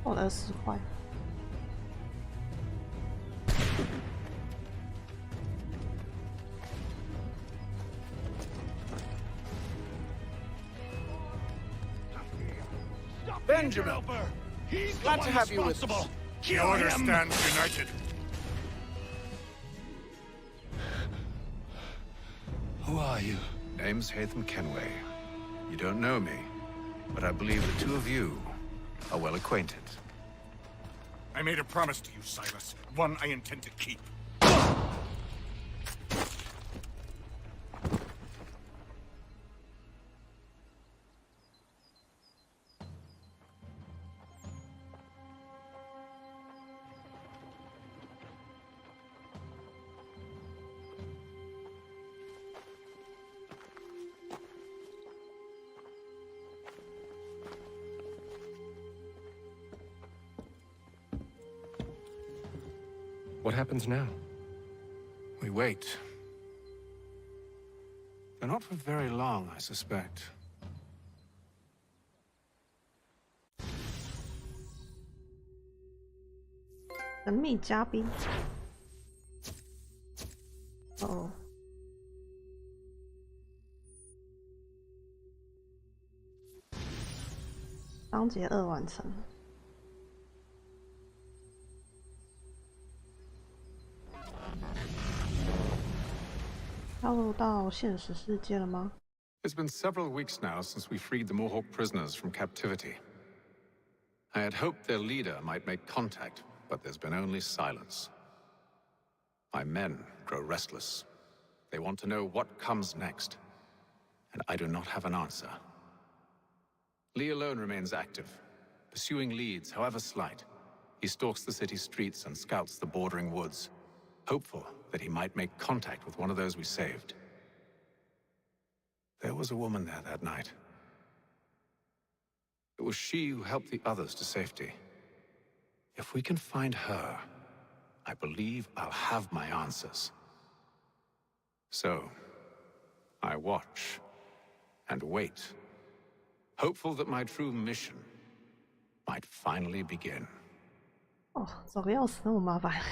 我的20块。Benjamin! Glad to have you with us. The order stands united. Who are you? Name's Hatham Kenway. You don't know me, but I believe the two of you are well acquainted. I made a promise to you, Silas. One I intend to keep. What happens now? We wait. But not for very long, I suspect. 神秘嘉宾。哦。章节2完成。踏入到现实世界了吗？ It's been several weeks now since we freed the Mohawk prisoners from captivity. I had hoped their leader might make contact, but there's been only silence. My men grow restless. They want to know what comes next, and I do not have an answer. Lee alone remains active, pursuing leads, however slight. He stalks the city streets and scouts the bordering woods, hopeful that he might make contact with one of those we saved. There was a woman there that night. It was she who helped the others to safety. If we can find her, I believe I'll have my answers. So, I watch and wait, hopeful that my true mission might finally begin. 哦，找个钥匙那么麻烦。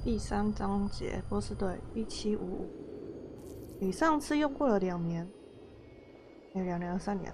第3章节，波士顿1755。你上次用过了2年，2年3年。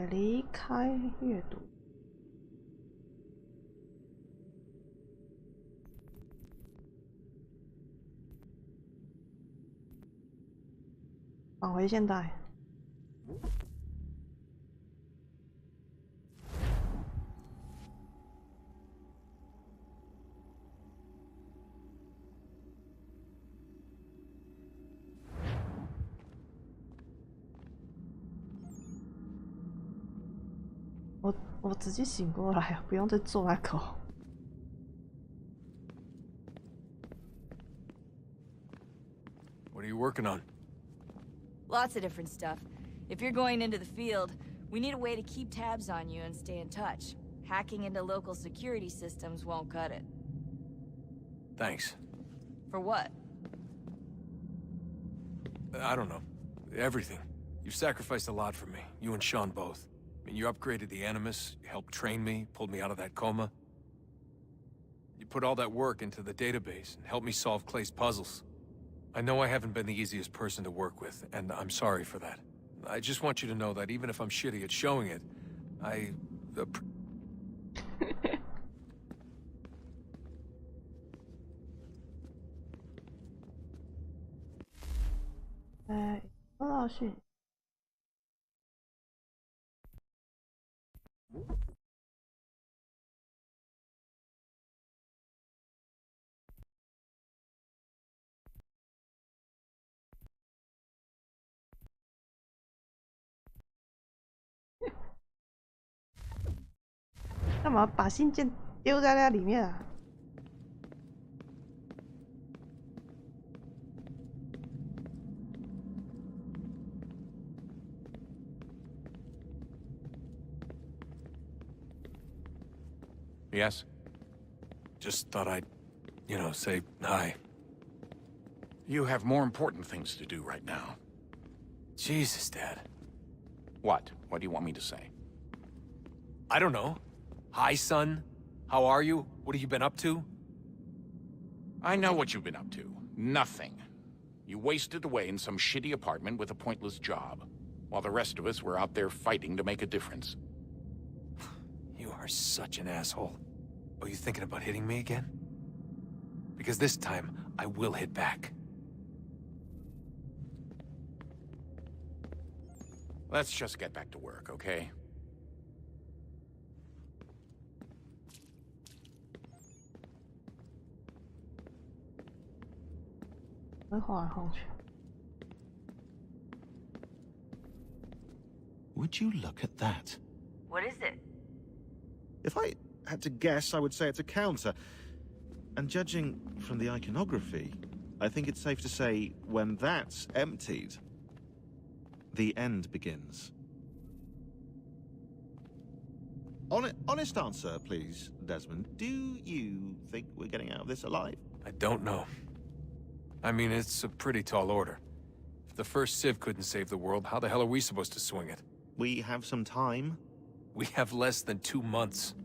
离开阅读。返回现代。我直接醒过来，不用再做那个。What are you working on? Lots of different stuff. If you're going into the field, we need a way to keep tabs on you and stay in touch. Hacking into local security systems won't cut it. Thanks. For what? I don't know. Everything. You've sacrificed a lot for me, you and Sean both. I mean, you upgraded the Animus, you helped train me, pulled me out of that coma. You put all that work into the database and helped me solve Clay's puzzles. I know I haven't been the easiest person to work with, and I'm sorry for that. I just want you to know that even if I'm shitty at showing it, I... Oh, 干嘛把信件丢在那里面啊？ Yes? Just thought I'd, say hi. You have more important things to do right now. Jesus, Dad. What? What do you want me to say? I don't know. Hi, son. How are you? What have you been up to? I know what you've been up to. Nothing. You wasted away in some shitty apartment with a pointless job, while the rest of us were out there fighting to make a difference. You are such an asshole. Are you thinking about hitting me again? Because this time, I will hit back. Let's just get back to work, okay? Would you look at that? What is it? If I had to guess, I would say it's a counter. And judging from the iconography, I think it's safe to say when that's emptied, the end begins. Honest answer, please, Desmond. Do you think we're getting out of this alive? I don't know. I mean, it's a pretty tall order. If the first Civ couldn't save the world, how the hell are we supposed to swing it? We have some time. We have less than 2 months.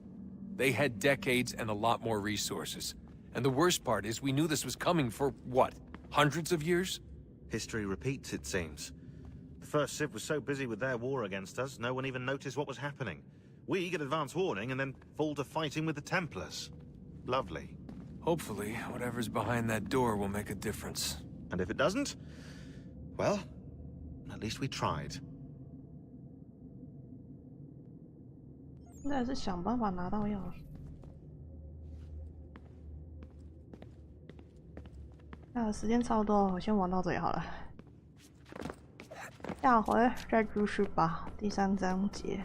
They had decades and a lot more resources. And the worst part is we knew this was coming for, what, hundreds of years? History repeats, it seems. The first Civ was so busy with their war against us, no one even noticed what was happening. We get advance warning and then fall to fighting with the Templars. Lovely. Hopefully, whatever's behind that door will make a difference. And if it doesn't, well, at least we tried. 应该是想办法拿到钥匙。时间差不多，我先玩到这里好了。下回再继续吧，第3章节。